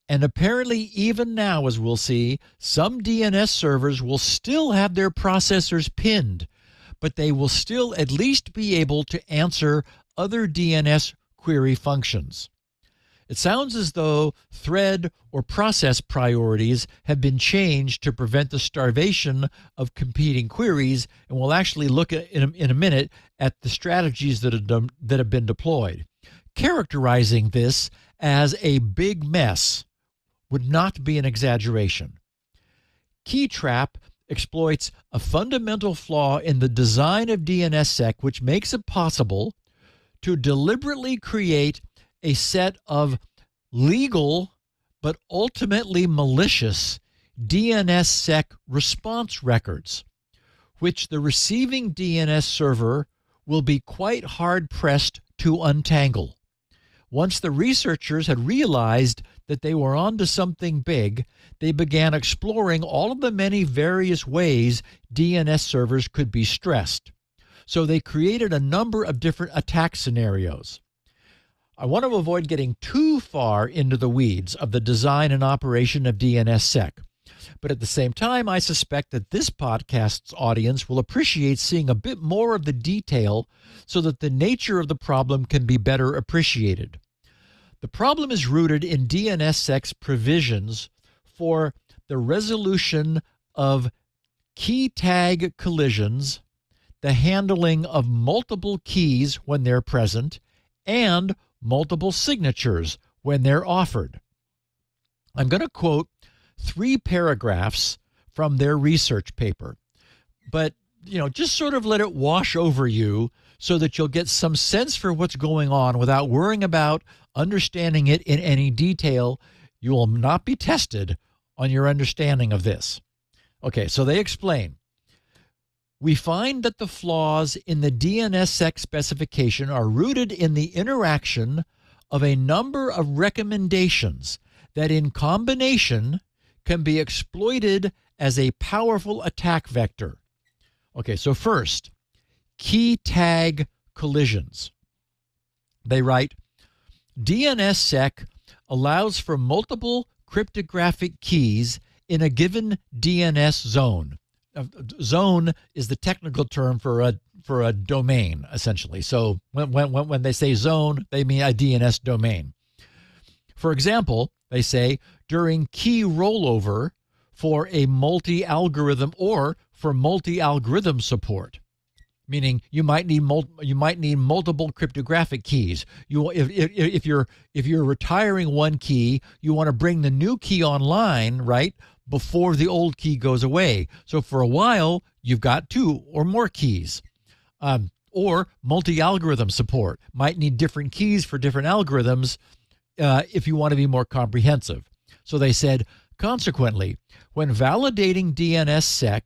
And apparently even now, as we'll see, some DNS servers will still have their processors pinned, but they will still at least be able to answer other DNS query functions. It sounds as though thread or process priorities have been changed to prevent the starvation of competing queries, and we'll actually look at in a minute at the strategies that have been deployed. Characterizing this as a big mess would not be an exaggeration. KeyTrap exploits a fundamental flaw in the design of DNSSEC, which makes it possible to deliberately create a set of legal but ultimately malicious DNSSEC response records, which the receiving DNS server will be quite hard-pressed to untangle. Once the researchers had realized that they were onto something big, they began exploring all of the many various ways DNS servers could be stressed. So they created a number of different attack scenarios. I want to avoid getting too far into the weeds of the design and operation of DNSSEC. But at the same time, I suspect that this podcast's audience will appreciate seeing a bit more of the detail so that the nature of the problem can be better appreciated. The problem is rooted in DNSSEC's provisions for the resolution of key tag collisions, the handling of multiple keys when they're present, and multiple signatures when they're offered. I'm going to quote 3 paragraphs from their research paper, but just sort of let it wash over you so that you'll get some sense for what's going on without worrying about understanding it in any detail. You will not be tested on your understanding of this. Okay, so they explain. We find that the flaws in the DNSSEC specification are rooted in the interaction of a number of recommendations that in combination can be exploited as a powerful attack vector. Okay, so first, key tag collisions. They write, DNSSEC allows for multiple cryptographic keys in a given DNS zone. Zone is the technical term for a domain, essentially. So when they say zone, they mean a DNS domain. For example, they say during key rollover for a multi-algorithm or for multi-algorithm support, meaning you might need multiple cryptographic keys. If you're retiring one key, you want to bring the new key online, right, before the old key goes away. So for a while, you've got 2 or more keys. Or multi-algorithm support. Might need different keys for different algorithms if you want to be more comprehensive. So they said, consequently, when validating DNSSEC,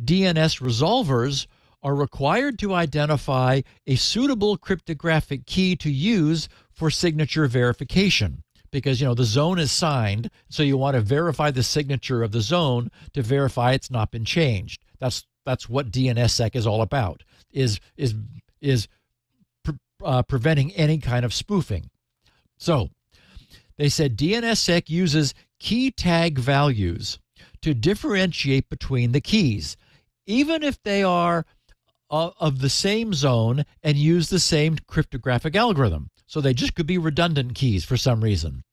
DNS resolvers are required to identify a suitable cryptographic key to use for signature verification. Because, the zone is signed, so you want to verify the signature of the zone to verify it's not been changed. That's what DNSSEC is all about, is preventing any kind of spoofing. So they said DNSSEC uses key tag values to differentiate between the keys, even if they are of the same zone and use the same cryptographic algorithm. So they just could be redundant keys for some reason.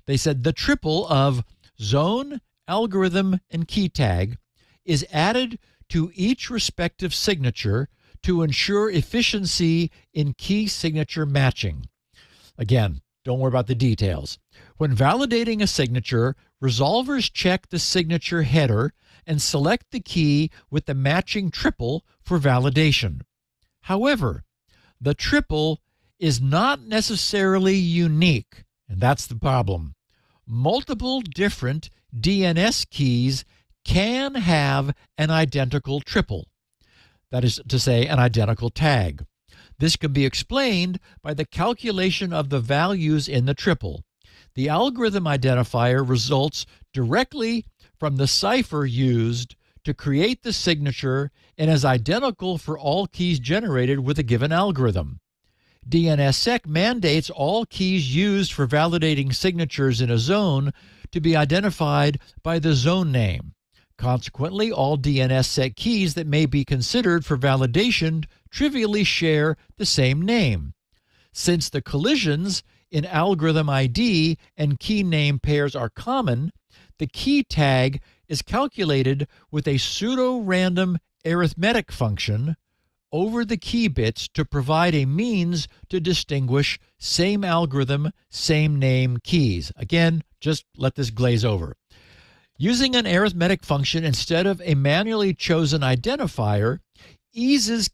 They said the triple of zone, algorithm, and key tag is added to each respective signature to ensure efficiency in key signature matching. Again, don't worry about the details. When validating a signature, resolvers check the signature header and select the key with the matching triple for validation. However, the triple is not necessarily unique, and that's the problem. Multiple different DNS keys can have an identical triple. That is to say, an identical tag. This can be explained by the calculation of the values in the triple. The algorithm identifier results directly from the cipher used to create the signature and is identical for all keys generated with a given algorithm. DNSSEC mandates all keys used for validating signatures in a zone to be identified by the zone name. Consequently, all DNSSEC keys that may be considered for validation trivially share the same name. Since the collisions in algorithm ID and key name pairs are common, the key tag is calculated with a pseudo-random arithmetic function over the key bits to provide a means to distinguish same algorithm, same name keys. Again, just let this glaze over. Using an arithmetic function instead of a manually chosen identifier eases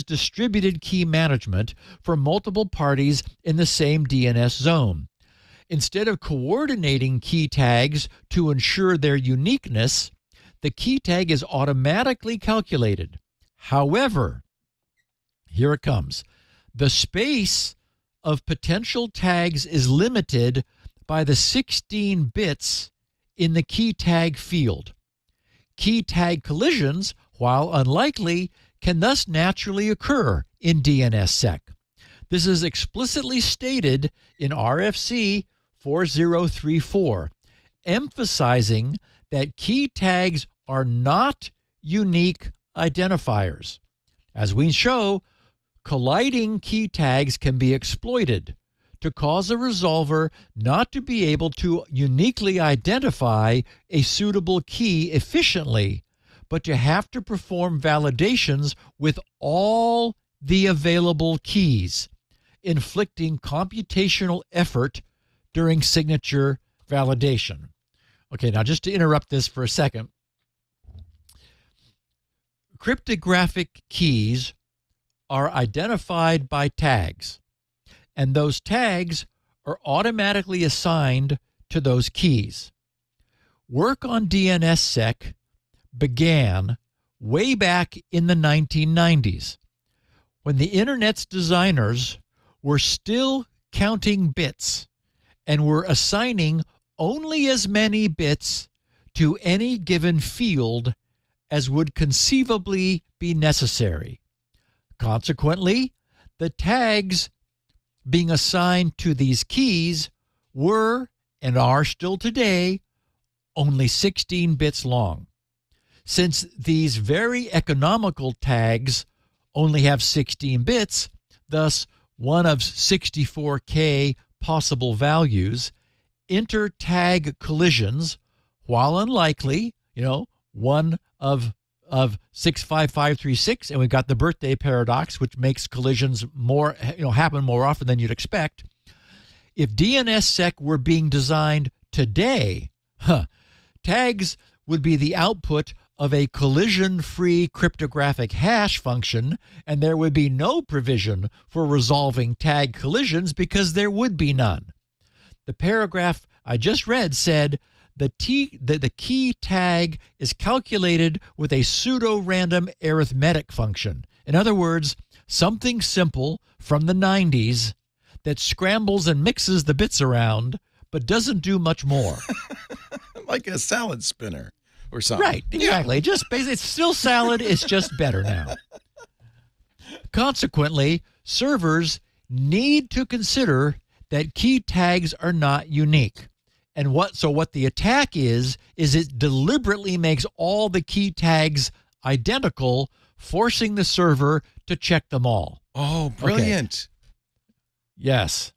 distributed key management for multiple parties in the same DNS zone. Instead of coordinating key tags to ensure their uniqueness, the key tag is automatically calculated. However, here it comes. The space of potential tags is limited by the 16 bits in the key tag field. Key tag collisions, while unlikely, can thus naturally occur in DNSSEC. This is explicitly stated in RFC 4034, emphasizing that key tags are not unique identifiers. As we show, colliding key tags can be exploited to cause a resolver not to be able to uniquely identify a suitable key efficiently, but to have to perform validations with all the available keys, inflicting computational effort during signature validation. Okay, now just to interrupt this for a second. Cryptographic keys are identified by tags, and those tags are automatically assigned to those keys. Work on DNSSEC began way back in the 1990s, when the Internet's designers were still counting bits and were assigning only as many bits to any given field as would conceivably be necessary. Consequently, the tags being assigned to these keys were, and are still today, only 16 bits long. Since these very economical tags only have 16 bits, thus one of 64K possible values, inter-tag collisions, while unlikely, one of 65536, and we've got the birthday paradox, which makes collisions happen more often than you'd expect. If DNSSEC were being designed today, tags would be the output of a collision-free cryptographic hash function, and there would be no provision for resolving tag collisions because there would be none. The paragraph I just read said the key tag is calculated with a pseudo-random arithmetic function. In other words, something simple from the 90s that scrambles and mixes the bits around but doesn't do much more. Like a salad spinner or something. Right, exactly. Yeah. Just basically, it's still salad, it's just better now. Consequently, servers need to consider that key tags are not unique. And what the attack is it deliberately makes all the key tags identical, forcing the server to check them all. Oh, brilliant. Yes.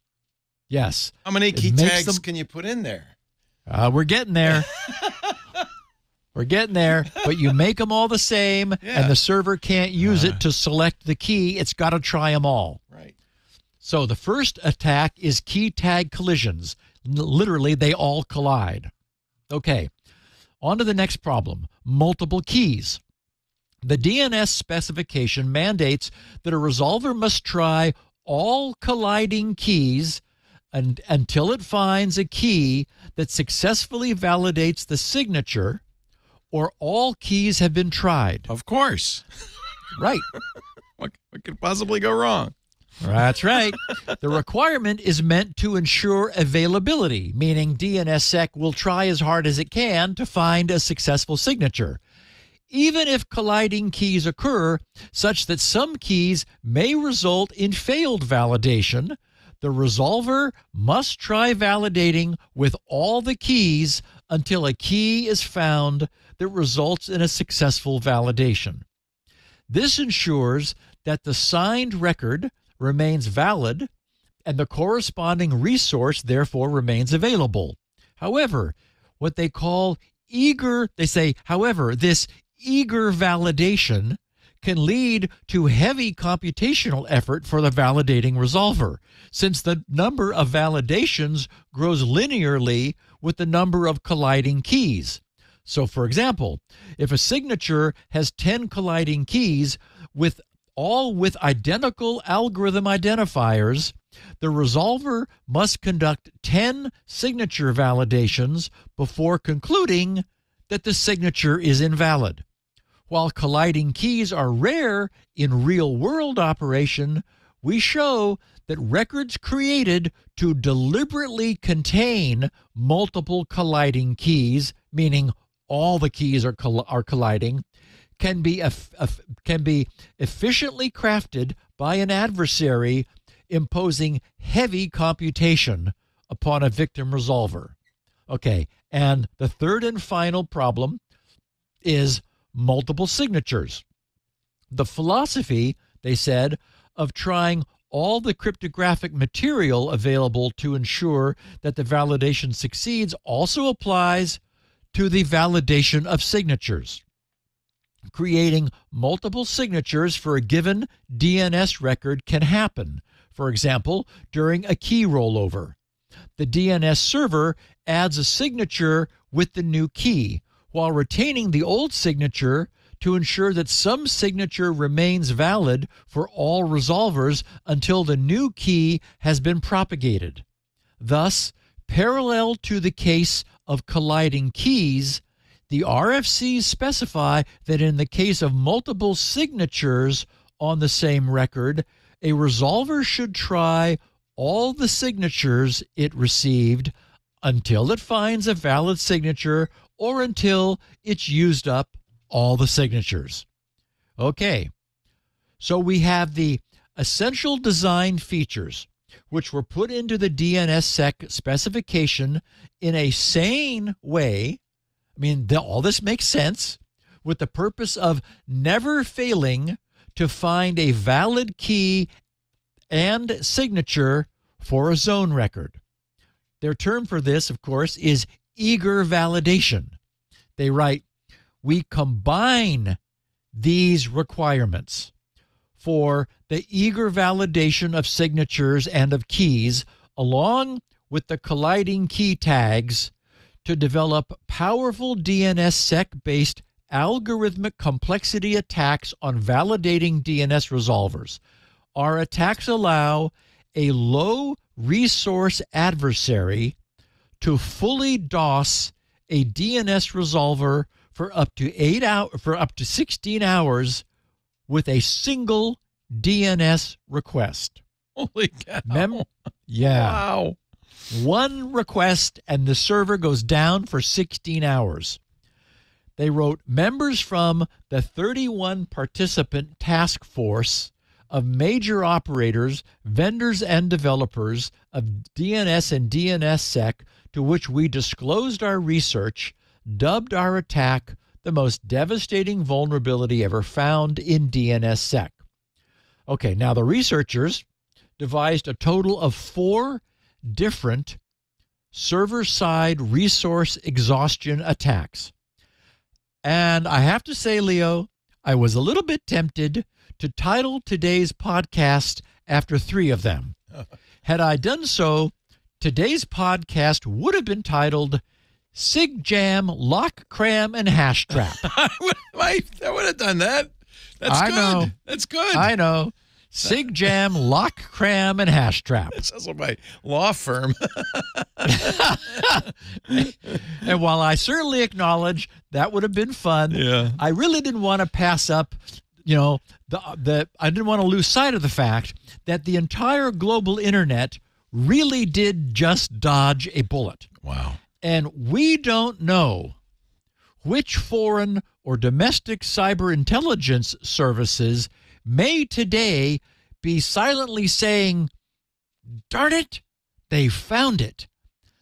Yes. How many key makes tags them- can you put in there? We're getting there. We're getting there. But you make them all the same, and the server can't use it to select the key. It's got to try them all. Right. So the first attack is key tag collisions. Literally, they all collide. Okay. On to the next problem, multiple keys. The DNS specification mandates that a resolver must try all colliding keys until it finds a key that successfully validates the signature, or all keys have been tried. Of course. Right. What could possibly go wrong? That's right. The requirement is meant to ensure availability, meaning DNSSEC will try as hard as it can to find a successful signature. Even if colliding keys occur, such that some keys may result in failed validation, the resolver must try validating with all the keys until a key is found that results in a successful validation. This ensures that the signed record remains valid and the corresponding resource therefore remains available. However, what they call this eager validation can lead to heavy computational effort for the validating resolver, since the number of validations grows linearly with the number of colliding keys. So, for example, if a signature has 10 colliding keys with identical algorithm identifiers, the resolver must conduct 10 signature validations before concluding that the signature is invalid. While colliding keys are rare in real-world operation, we show that records created to deliberately contain multiple colliding keys, meaning all the keys are colliding, can be efficiently crafted by an adversary, imposing heavy computation upon a victim resolver. Okay, and the third and final problem is multiple signatures. The philosophy, they said, of trying all the cryptographic material available to ensure that the validation succeeds also applies to the validation of signatures. Creating multiple signatures for a given DNS record can happen, for example, during a key rollover. The DNS server adds a signature with the new key, while retaining the old signature to ensure that some signature remains valid for all resolvers until the new key has been propagated. Thus, parallel to the case of colliding keys, the RFCs specify that in the case of multiple signatures on the same record, a resolver should try all the signatures it received until it finds a valid signature or until it's used up all the signatures. Okay, so we have the essential design features which were put into the DNSSEC specification in a sane way. I mean, all this makes sense, with the purpose of never failing to find a valid key and signature for a zone record. Their term for this, of course, is eager validation. They write, we combine these requirements for the eager validation of signatures and of keys, along with the colliding key tags, to develop powerful DNSSEC-based algorithmic complexity attacks on validating DNS resolvers. Our attacks allow a low-resource adversary to fully DOS a DNS resolver for up to 16 hours with a single DNS request. Holy cow. Wow. One request and the server goes down for 16 hours. They wrote, members from the 31-participant task force of major operators, vendors, and developers of DNS and DNSSEC, to which we disclosed our research, dubbed our attack the most devastating vulnerability ever found in DNSSEC. Okay, now the researchers devised a total of 4 different server-side resource exhaustion attacks. And I have to say, Leo, I was a little bit tempted to title today's podcast after 3 of them. Had I done so, today's podcast would have been titled SigJam, Lock, Cram, and Hash Trap. I would have done that. That's good. Know. That's good. I know. SigJam, Lock, Cram, and Hash Trap. That sounds like my law firm. And while I certainly acknowledge that would have been fun, I really didn't want to pass up, I didn't want to lose sight of the fact that the entire global internet really did just dodge a bullet. Wow. And we don't know which foreign or domestic cyber intelligence services may today be silently saying, darn it, they found it.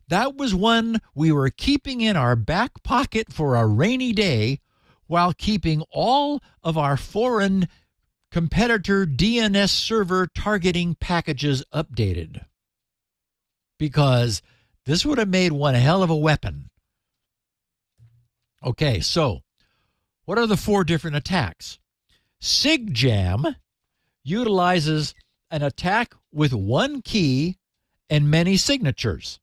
That was one we were keeping in our back pocket for a rainy day while keeping all of our foreign competitor DNS server targeting packages updated. Because this would have made one hell of a weapon. Okay, so what are the 4 different attacks? SigJam utilizes an attack with 1 key and many signatures.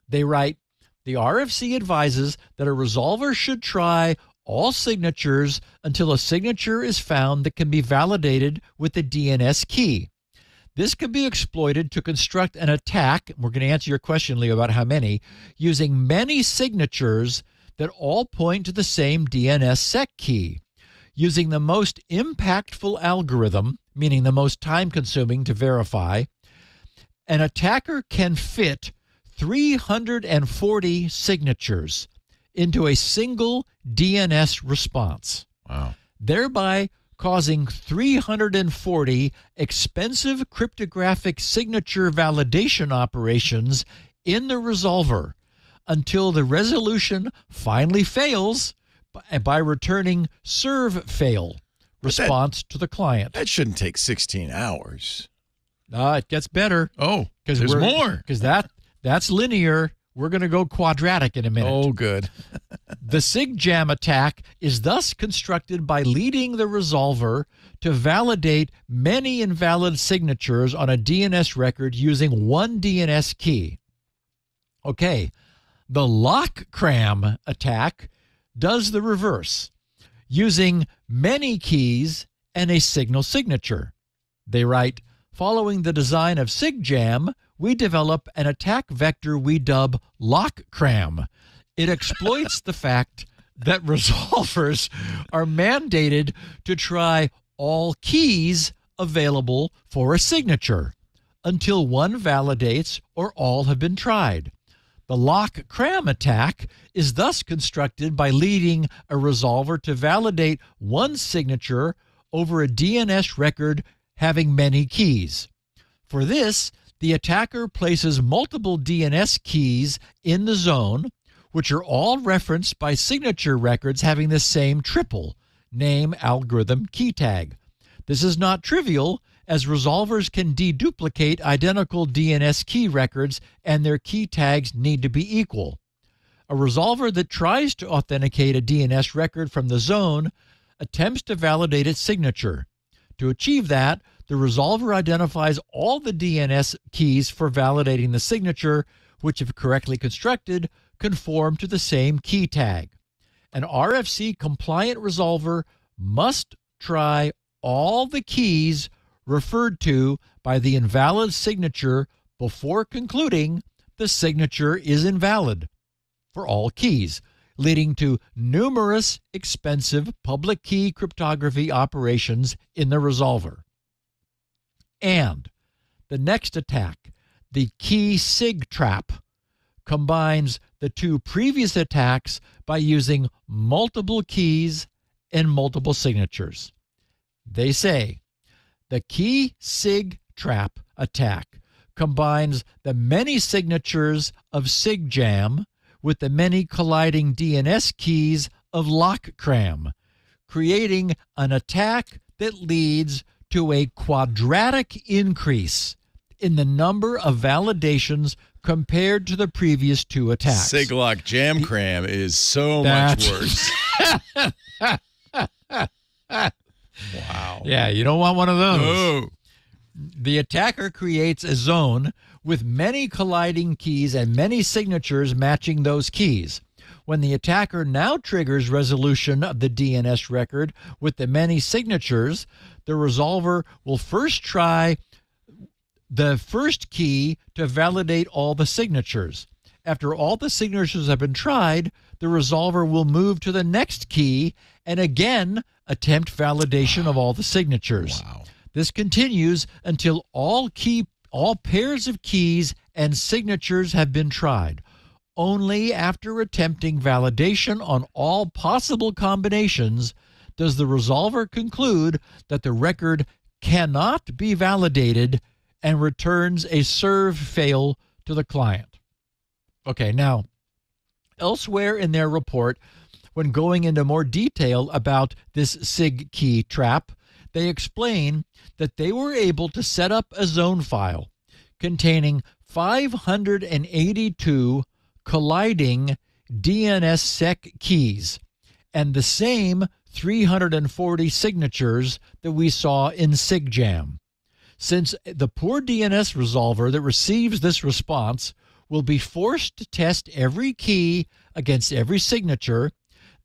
They write, the RFC advises that a resolver should try all signatures until a signature is found that can be validated with the DNS key. This can be exploited to construct an attack, we're going to answer your question, Leo, about how many, using many signatures that all point to the same DNS sec key. Using the most impactful algorithm, meaning the most time-consuming to verify, an attacker can fit 340 signatures into a single DNS response. Wow. Thereby causing 340 expensive cryptographic signature validation operations in the resolver until the resolution finally fails by returning serve fail response to the client. That shouldn't take 16 hours. It gets better. Oh, there's more. Because that's linear. We're going to go quadratic in a minute. Oh, good. The SigJam attack is thus constructed by leading the resolver to validate many invalid signatures on a DNS record using 1 DNS key. Okay, the lock-cram attack does the reverse, using many keys and a signal signature. They write, following the design of SigJam, we develop an attack vector we dub lock-cram. It exploits the fact that resolvers are mandated to try all keys available for a signature until one validates or all have been tried. The lock-cram attack is thus constructed by leading a resolver to validate one signature over a DNS record having many keys. For this, the attacker places multiple DNS keys in the zone, which are all referenced by signature records having the same triple, name, algorithm, key tag. This is not trivial, as resolvers can deduplicate identical DNS key records and their key tags need to be equal. A resolver that tries to authenticate a DNS record from the zone attempts to validate its signature. To achieve that, the resolver identifies all the DNS keys for validating the signature, which, if correctly constructed, conform to the same key tag. An RFC-compliant resolver must try all the keys referred to by the invalid signature before concluding the signature is invalid for all keys, leading to numerous expensive public key cryptography operations in the resolver. And the next attack, the key sig trap, combines the 2 previous attacks by using multiple keys and multiple signatures. They say the key sig trap attack combines the many signatures of SigJam with the many colliding DNS keys of lock-cram, creating an attack that leads to a quadratic increase in the number of validations compared to the previous two attacks. SigLock Jam Cram is so much worse. Wow. Yeah, you don't want one of those. Oh. The attacker creates a zone with many colliding keys and many signatures matching those keys. When the attacker now triggers resolution of the DNS record with the many signatures, the resolver will first try the first key to validate all the signatures. After all the signatures have been tried, the resolver will move to the next key and again attempt validation of all the signatures. Wow. This continues until all pairs of keys and signatures have been tried. Only after attempting validation on all possible combinations does the resolver conclude that the record cannot be validated and returns a serve fail to the client. Okay, now, elsewhere in their report, when going into more detail about this SIG key trap, they explain that they were able to set up a zone file containing 582 colliding DNSSEC keys and the same 340 signatures that we saw in SIGJAM. Since the poor DNS resolver that receives this response will be forced to test every key against every signature,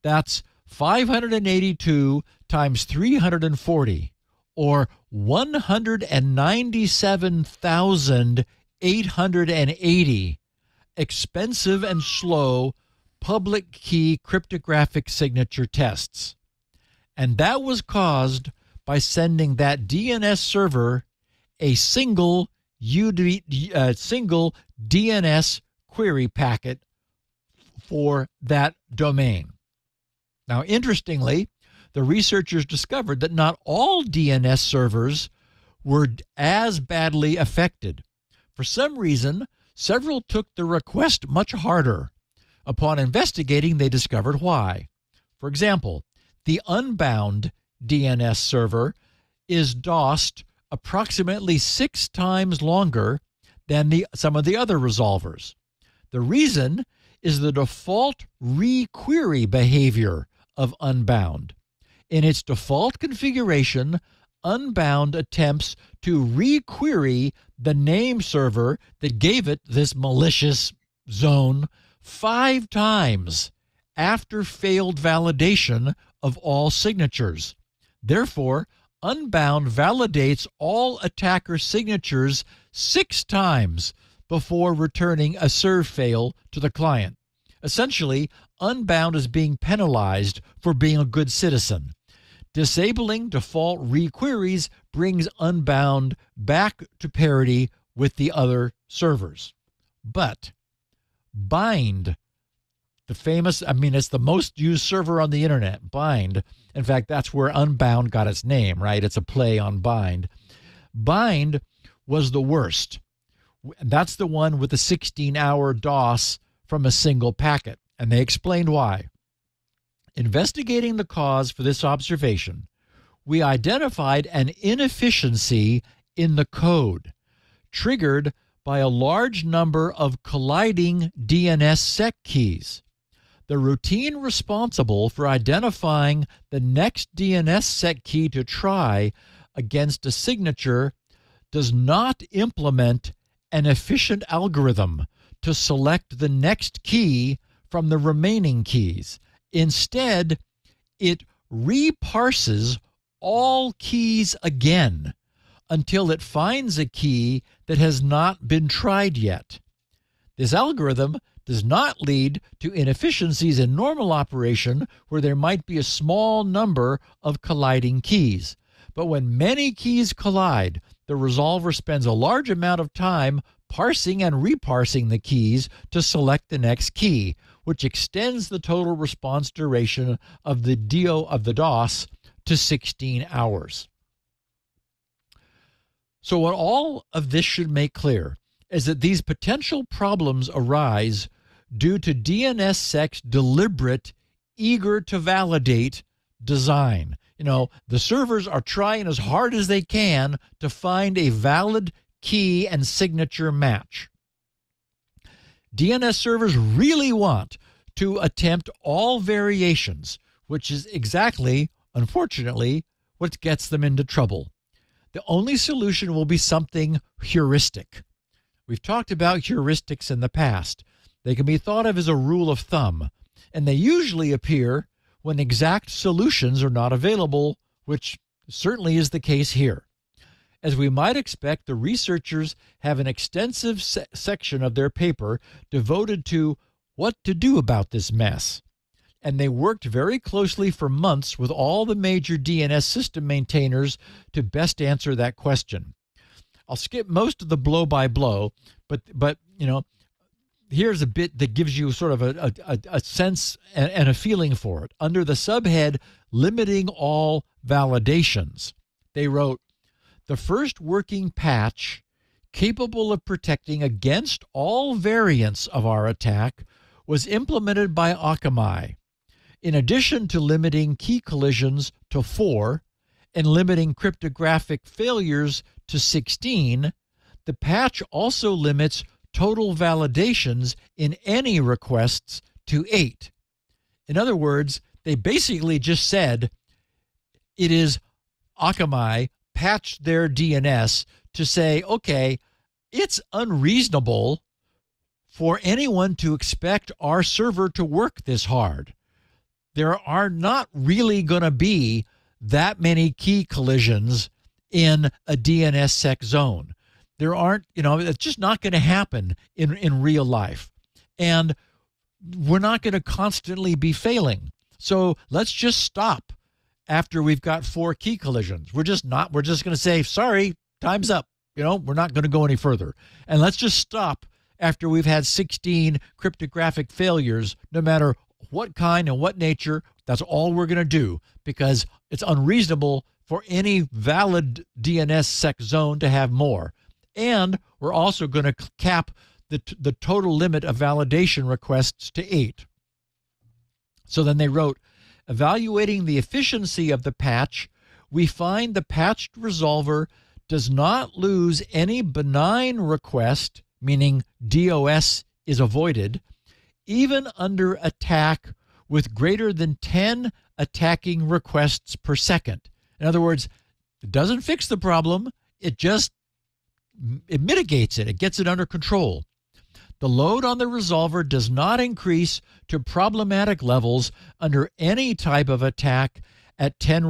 that's 582 times 340, or 197,880 expensive and slow public key cryptographic signature tests. And that was caused by sending that DNS server a single DNS query packet for that domain. Now, interestingly, the researchers discovered that not all DNS servers were as badly affected. For some reason, several took the request much harder. Upon investigating, they discovered why. For example, the Unbound DNS server is DOSed approximately 6 times longer than some of the other resolvers. The reason is the default requery behavior of Unbound. In its default configuration, Unbound attempts to requery the name server that gave it this malicious zone 5 times after failed validation of all signatures. Therefore, Unbound validates all attacker signatures 6 times before returning a serve fail to the client. Essentially, Unbound is being penalized for being a good citizen. Disabling default requeries brings Unbound back to parity with the other servers. But Bind, the famous, it's the most used server on the internet, Bind. In fact, that's where Unbound got its name, right? It's a play on Bind. Bind was the worst. That's the one with the 16-hour DOS from a single packet, and they explained why. Investigating the cause for this observation, we identified an inefficiency in the code triggered by a large number of colliding DNSSEC keys. The routine responsible for identifying the next DNSSEC key to try against a signature does not implement an efficient algorithm to select the next key from the remaining keys. Instead, it reparses all keys again until it finds a key that has not been tried yet. This algorithm does not lead to inefficiencies in normal operation where there might be a small number of colliding keys. But when many keys collide, the resolver spends a large amount of time parsing and reparsing the keys to select the next key, which extends the total response duration of the DOS to 16 hours. So what all of this should make clear is that these potential problems arise due to DNSSEC's deliberate, eager to validate design. The servers are trying as hard as they can to find a valid key and signature match. DNS servers really want to attempt all variations, which is exactly, unfortunately, what gets them into trouble. The only solution will be something heuristic. We've talked about heuristics in the past. They can be thought of as a rule of thumb, and they usually appear when exact solutions are not available, which certainly is the case here. As we might expect, the researchers have an extensive section of their paper devoted to what to do about this mess. And they worked very closely for months with all the major DNS system maintainers to best answer that question. I'll skip most of the blow-by-blow, but you know, here's a bit that gives you sort of a sense and a feeling for it. Under the subhead, Limiting All Validations, they wrote, the first working patch capable of protecting against all variants of our attack was implemented by Akamai. In addition to limiting key collisions to 4 and limiting cryptographic failures to 16, the patch also limits total validations in any requests to 8. In other words, they basically just said it is Akamai patched their DNS to say, okay, it's unreasonable for anyone to expect our server to work this hard. There are not really going to be that many key collisions in a DNSSEC zone. There aren't, it's just not going to happen in real life. And we're not going to constantly be failing. So let's just stop after we've got 4 key collisions. We're just going to say, sorry, time's up. We're not going to go any further. And let's just stop after we've had 16 cryptographic failures, no matter what kind and what nature. That's all we're going to do, because it's unreasonable for any valid DNSSEC zone to have more. And we're also going to cap the total limit of validation requests to 8. So then they wrote, evaluating the efficiency of the patch, we find the patched resolver does not lose any benign request, meaning DOS is avoided, even under attack with greater than 10 attacking requests per second. In other words, it doesn't fix the problem, it mitigates it, it gets it under control. The load on the resolver does not increase to problematic levels under any type of attack at 10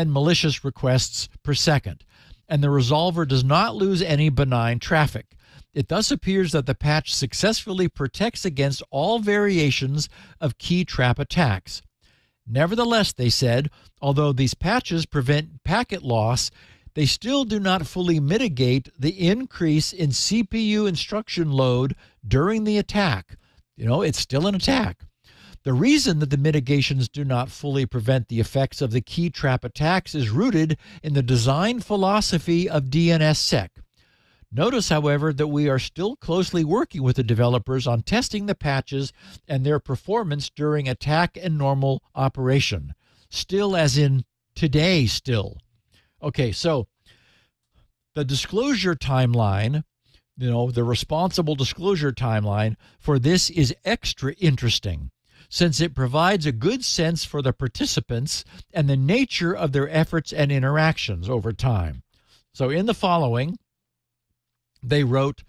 malicious requests per second, and the resolver does not lose any benign traffic. It thus appears that the patch successfully protects against all variations of KeyTrap attacks. Nevertheless, they said, although these patches prevent packet loss, they still do not fully mitigate the increase in CPU instruction load during the attack. It's still an attack. The reason that the mitigations do not fully prevent the effects of the KeyTrap attacks is rooted in the design philosophy of DNSSEC. Notice, however, that we are still closely working with the developers on testing the patches and their performance during attack and normal operation. Still as in today still. Okay, so the disclosure timeline, the responsible disclosure timeline for this is extra interesting, since it provides a good sense for the participants and the nature of their efforts and interactions over time. So in the following, they wrote,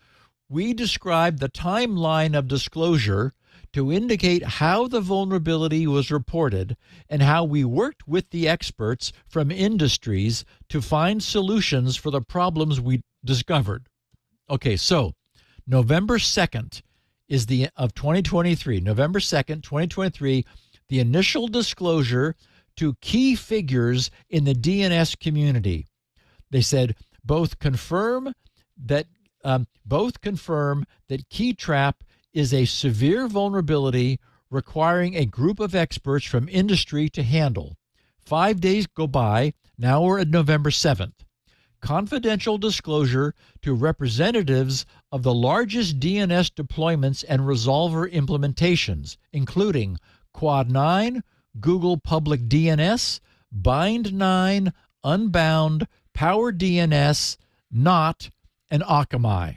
we describe the timeline of disclosure to indicate how the vulnerability was reported and how we worked with the experts from industries to find solutions for the problems we discovered. Okay, so November 2nd of 2023, November 2nd, 2023, the initial disclosure to key figures in the DNS community. They said both confirm that KeyTrap is a severe vulnerability requiring a group of experts from industry to handle. 5 days go by. Now we're at November 7th. Confidential disclosure to representatives of the largest DNS deployments and resolver implementations, including Quad9, Google Public DNS, Bind9, Unbound, Power DNS, Not, and Akamai.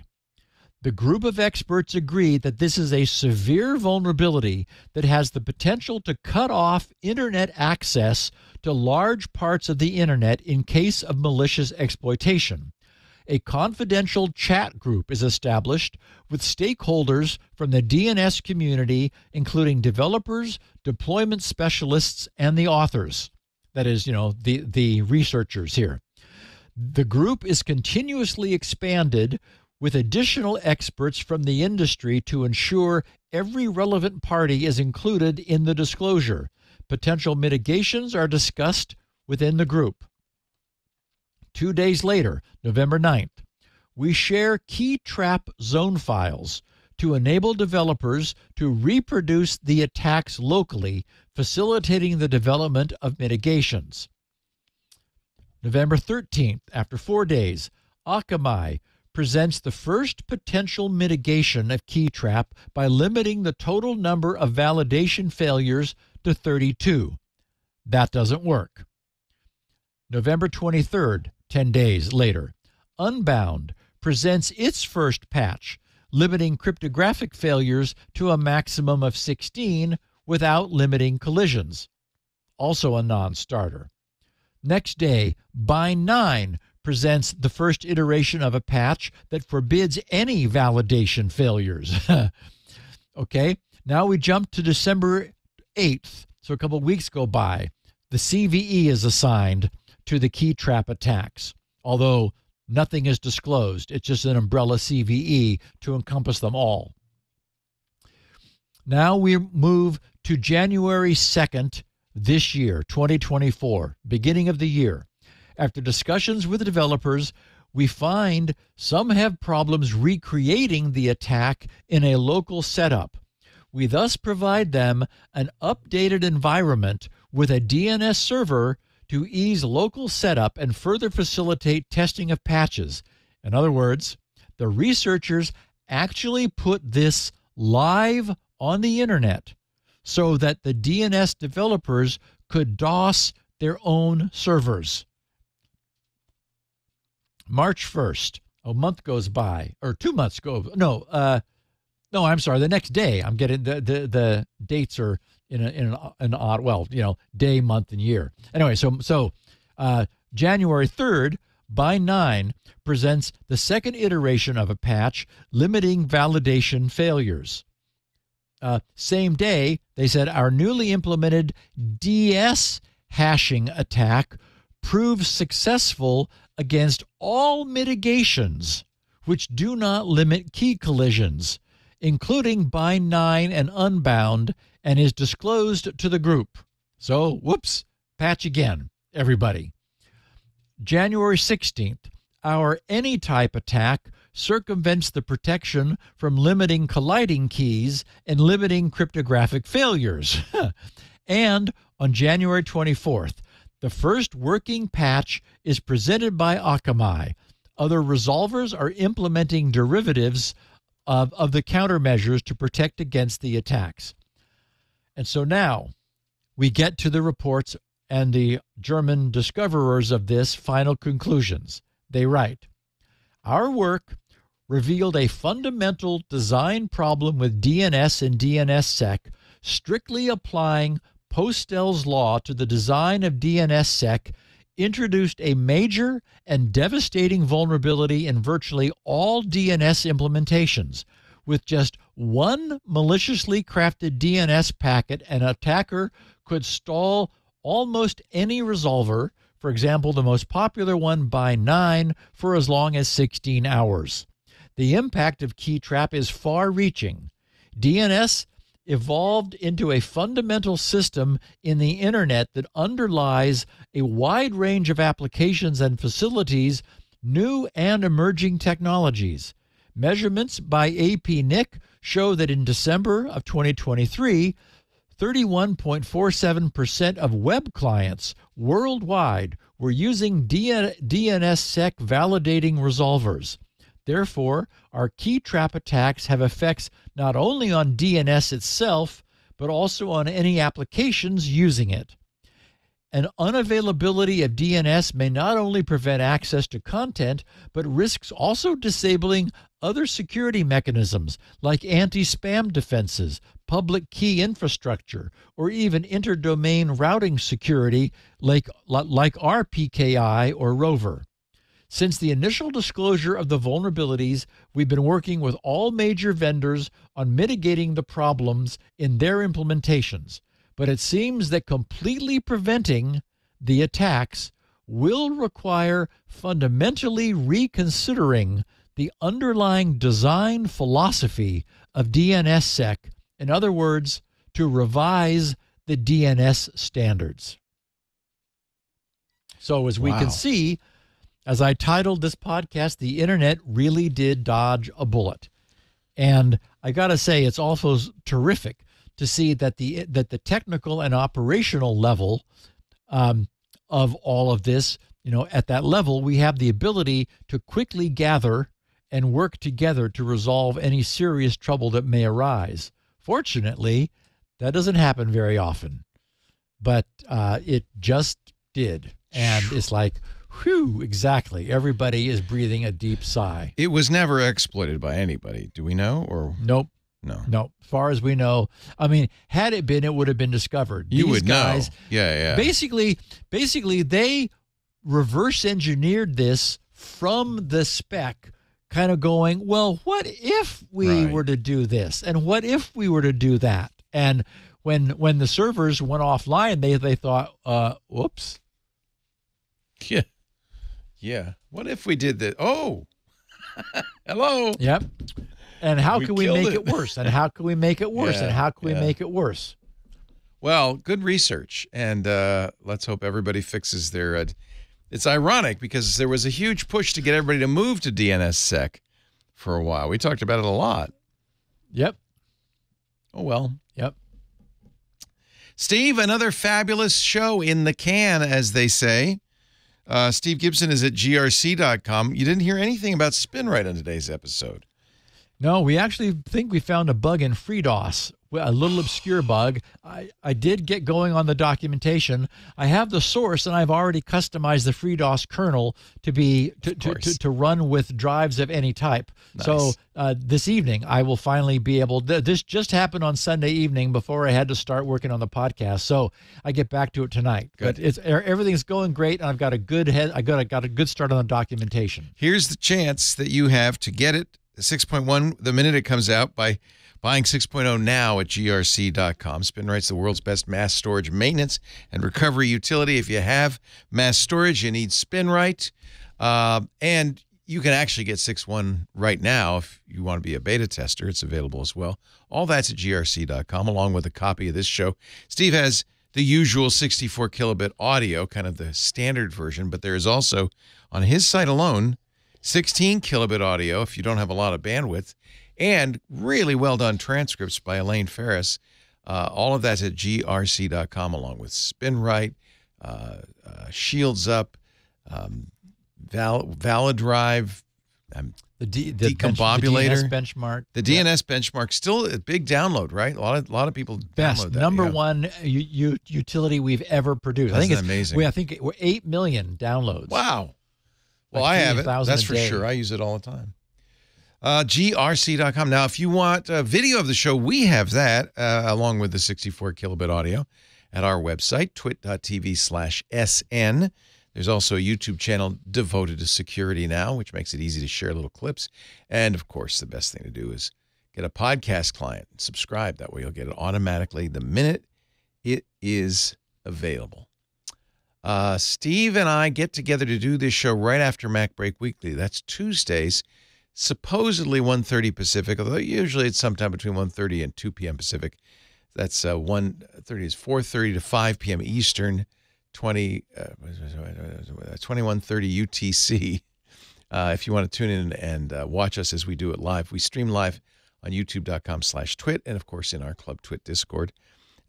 The group of experts agree that this is a severe vulnerability that has the potential to cut off Internet access to large parts of the Internet in case of malicious exploitation. A confidential chat group is established with stakeholders from the DNS community, including developers, deployment specialists, and the authors. That is, the researchers here. The group is continuously expanded with additional experts from the industry to ensure every relevant party is included in the disclosure. Potential mitigations are discussed within the group. 2 days later, November 9th, we share KeyTrap zone files to enable developers to reproduce the attacks locally, facilitating the development of mitigations. November 13th, after 4 days, Akamai presents the first potential mitigation of KeyTrap by limiting the total number of validation failures to 32. That doesn't work. November 23rd, 10 days later, Unbound presents its first patch, limiting cryptographic failures to a maximum of 16 without limiting collisions. Also a non-starter. Next day, Bind9 presents the first iteration of a patch that forbids any validation failures. Okay, now we jump to December 8th. So a couple of weeks go by. The CVE is assigned to the KeyTrap attacks, although nothing is disclosed. It's just an umbrella CVE to encompass them all. Now we move to January 2nd this year, 2024, beginning of the year. After discussions with the developers, we find some have problems recreating the attack in a local setup. We thus provide them an updated environment with a DNS server to ease local setup and further facilitate testing of patches. In other words, the researchers actually put this live on the internet so that the DNS developers could DOS their own servers. March 1st, a month goes by, or 2 months go. No, I'm sorry. The next day, I'm getting the dates are in an odd, day, month, and year. Anyway, so January 3rd, Bind9 presents the second iteration of a patch limiting validation failures. Same day, they said our newly implemented DS hashing attack proves successful against all mitigations which do not limit key collisions, including Bind9 and Unbound, and is disclosed to the group. So, whoops, patch again, everybody. January 16th, our AnyType attack circumvents the protection from limiting colliding keys and limiting cryptographic failures. And on January 24th, the first working patch is presented by Akamai. Other resolvers are implementing derivatives of the countermeasures to protect against the attacks. And so now we get to the reports and the German discoverers of this final conclusions. They write, our work revealed a fundamental design problem with DNS and DNSSEC, strictly applying Postel's law to the design of DNSSEC introduced a major and devastating vulnerability in virtually all DNS implementations. With just one maliciously crafted DNS packet, an attacker could stall almost any resolver, for example, the most popular one, Bind9, for as long as 16 hours. The impact of KeyTrap is far-reaching. DNS evolved into a fundamental system in the internet that underlies a wide range of applications and facilities, new and emerging technologies. Measurements by APNIC show that in December of 2023, 31.47% of web clients worldwide were using DNSSEC validating resolvers. Therefore, our KeyTrap attacks have effects not only on DNS itself, but also on any applications using it. An unavailability of DNS may not only prevent access to content, but risks also disabling other security mechanisms like anti-spam defenses, public key infrastructure, or even interdomain routing security like our PKI or Rover. Since the initial disclosure of the vulnerabilities, we've been working with all major vendors on mitigating the problems in their implementations. But it seems that completely preventing the attacks will require fundamentally reconsidering the underlying design philosophy of DNSSEC. In other words, to revise the DNS standards. So as we can see, as I titled this podcast, the internet really did dodge a bullet. And I got to say, it's also terrific to see that the technical and operational level of all of this, at that level, we have the ability to quickly gather and work together to resolve any serious trouble that may arise. Fortunately, that doesn't happen very often, but it just did. And it's like, whew, exactly. Everybody is breathing a deep sigh. It was never exploited by anybody. Do we know? Or Nope. No. As far as we know, I mean, had it been, it would have been discovered. You would know. Yeah. Basically, they reverse engineered this from the spec, kind of going, well, what if we were to do this? And what if we were to do that? And when the servers went offline, they thought, whoops. Yeah. What if we did that? Oh, hello. Yep. And how can we make it worse? And how can we make it worse? And how can we make it worse? Well, good research. And let's hope everybody fixes their... it's ironic because there was a huge push to get everybody to move to DNSSEC for a while. We talked about it a lot. Yep. Oh, well. Yep. Steve, another fabulous show in the can, as they say. Steve Gibson is at grc.com. You didn't hear anything about SpinRite on today's episode. No, we actually think we found a bug in FreeDOS, a little obscure bug. I did get going on the documentation. I have the source, and I've already customized the FreeDOS kernel to run with drives of any type. Nice. So this evening, I will finally be able. This just happened on Sunday evening before I had to start working on the podcast. So I get back to it tonight. Good. But everything's going great, and I've got a good I got a good start on the documentation. Here's the chance that you have to get it. 6.1 the minute it comes out by buying 6.0 now at grc.com. SpinRite's the world's best mass storage maintenance and recovery utility. If you have mass storage, you need SpinRite. And you can actually get 6.1 right now if you want to be a beta tester. It's available as well. All that's at grc.com, along with a copy of this show. Steve has the usual 64 kilobit audio, kind of the standard version, but there is also, on his site alone, 16 kilobit audio if you don't have a lot of bandwidth, and really well done transcripts by Elaine Ferris. All of that's at grc.com, along with SpinRite, Shields Up, ValiDrive, the Decombobulator, DNS benchmark. The DNS benchmark, still a big download, right? A lot of people download that. Number one utility we've ever produced. I think it's amazing. I think we're 8 million downloads. Wow. Well, I have it. That's for sure. I use it all the time. grc.com. Now, if you want a video of the show, we have that along with the 64 kilobit audio at our website, twit.tv/SN. There's also a YouTube channel devoted to security now, which makes it easy to share little clips. And, of course, the best thing to do is get a podcast client and subscribe. That way you'll get it automatically the minute it is available. Steve and I get together to do this show right after MacBreak Weekly. That's Tuesdays, supposedly 1:30 Pacific, although usually it's sometime between 1:30 and 2 p.m. Pacific. That's 1:30 is 4:30 to 5 p.m. Eastern, 21:30 UTC. If you want to tune in and watch us as we do it live, we stream live on youtube.com/twit and, of course, in our Club Twit Discord.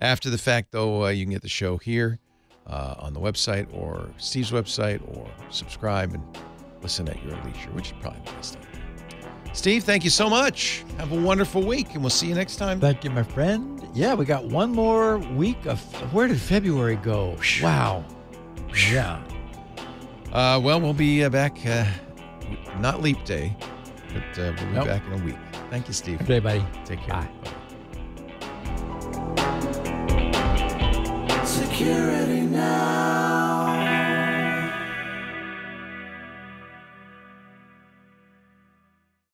After the fact, though, you can get the show here on the website or Steve's website, or subscribe and listen at your leisure, which is probably the best thing. Steve, thank you so much. Have a wonderful week, and we'll see you next time. Thank you, my friend. Yeah, we got one more week of... Where did February go? Wow. Yeah. Well, we'll be back, not leap day, but we'll be back in a week. Thank you, Steve. Okay, buddy. Take care. Bye. Security now.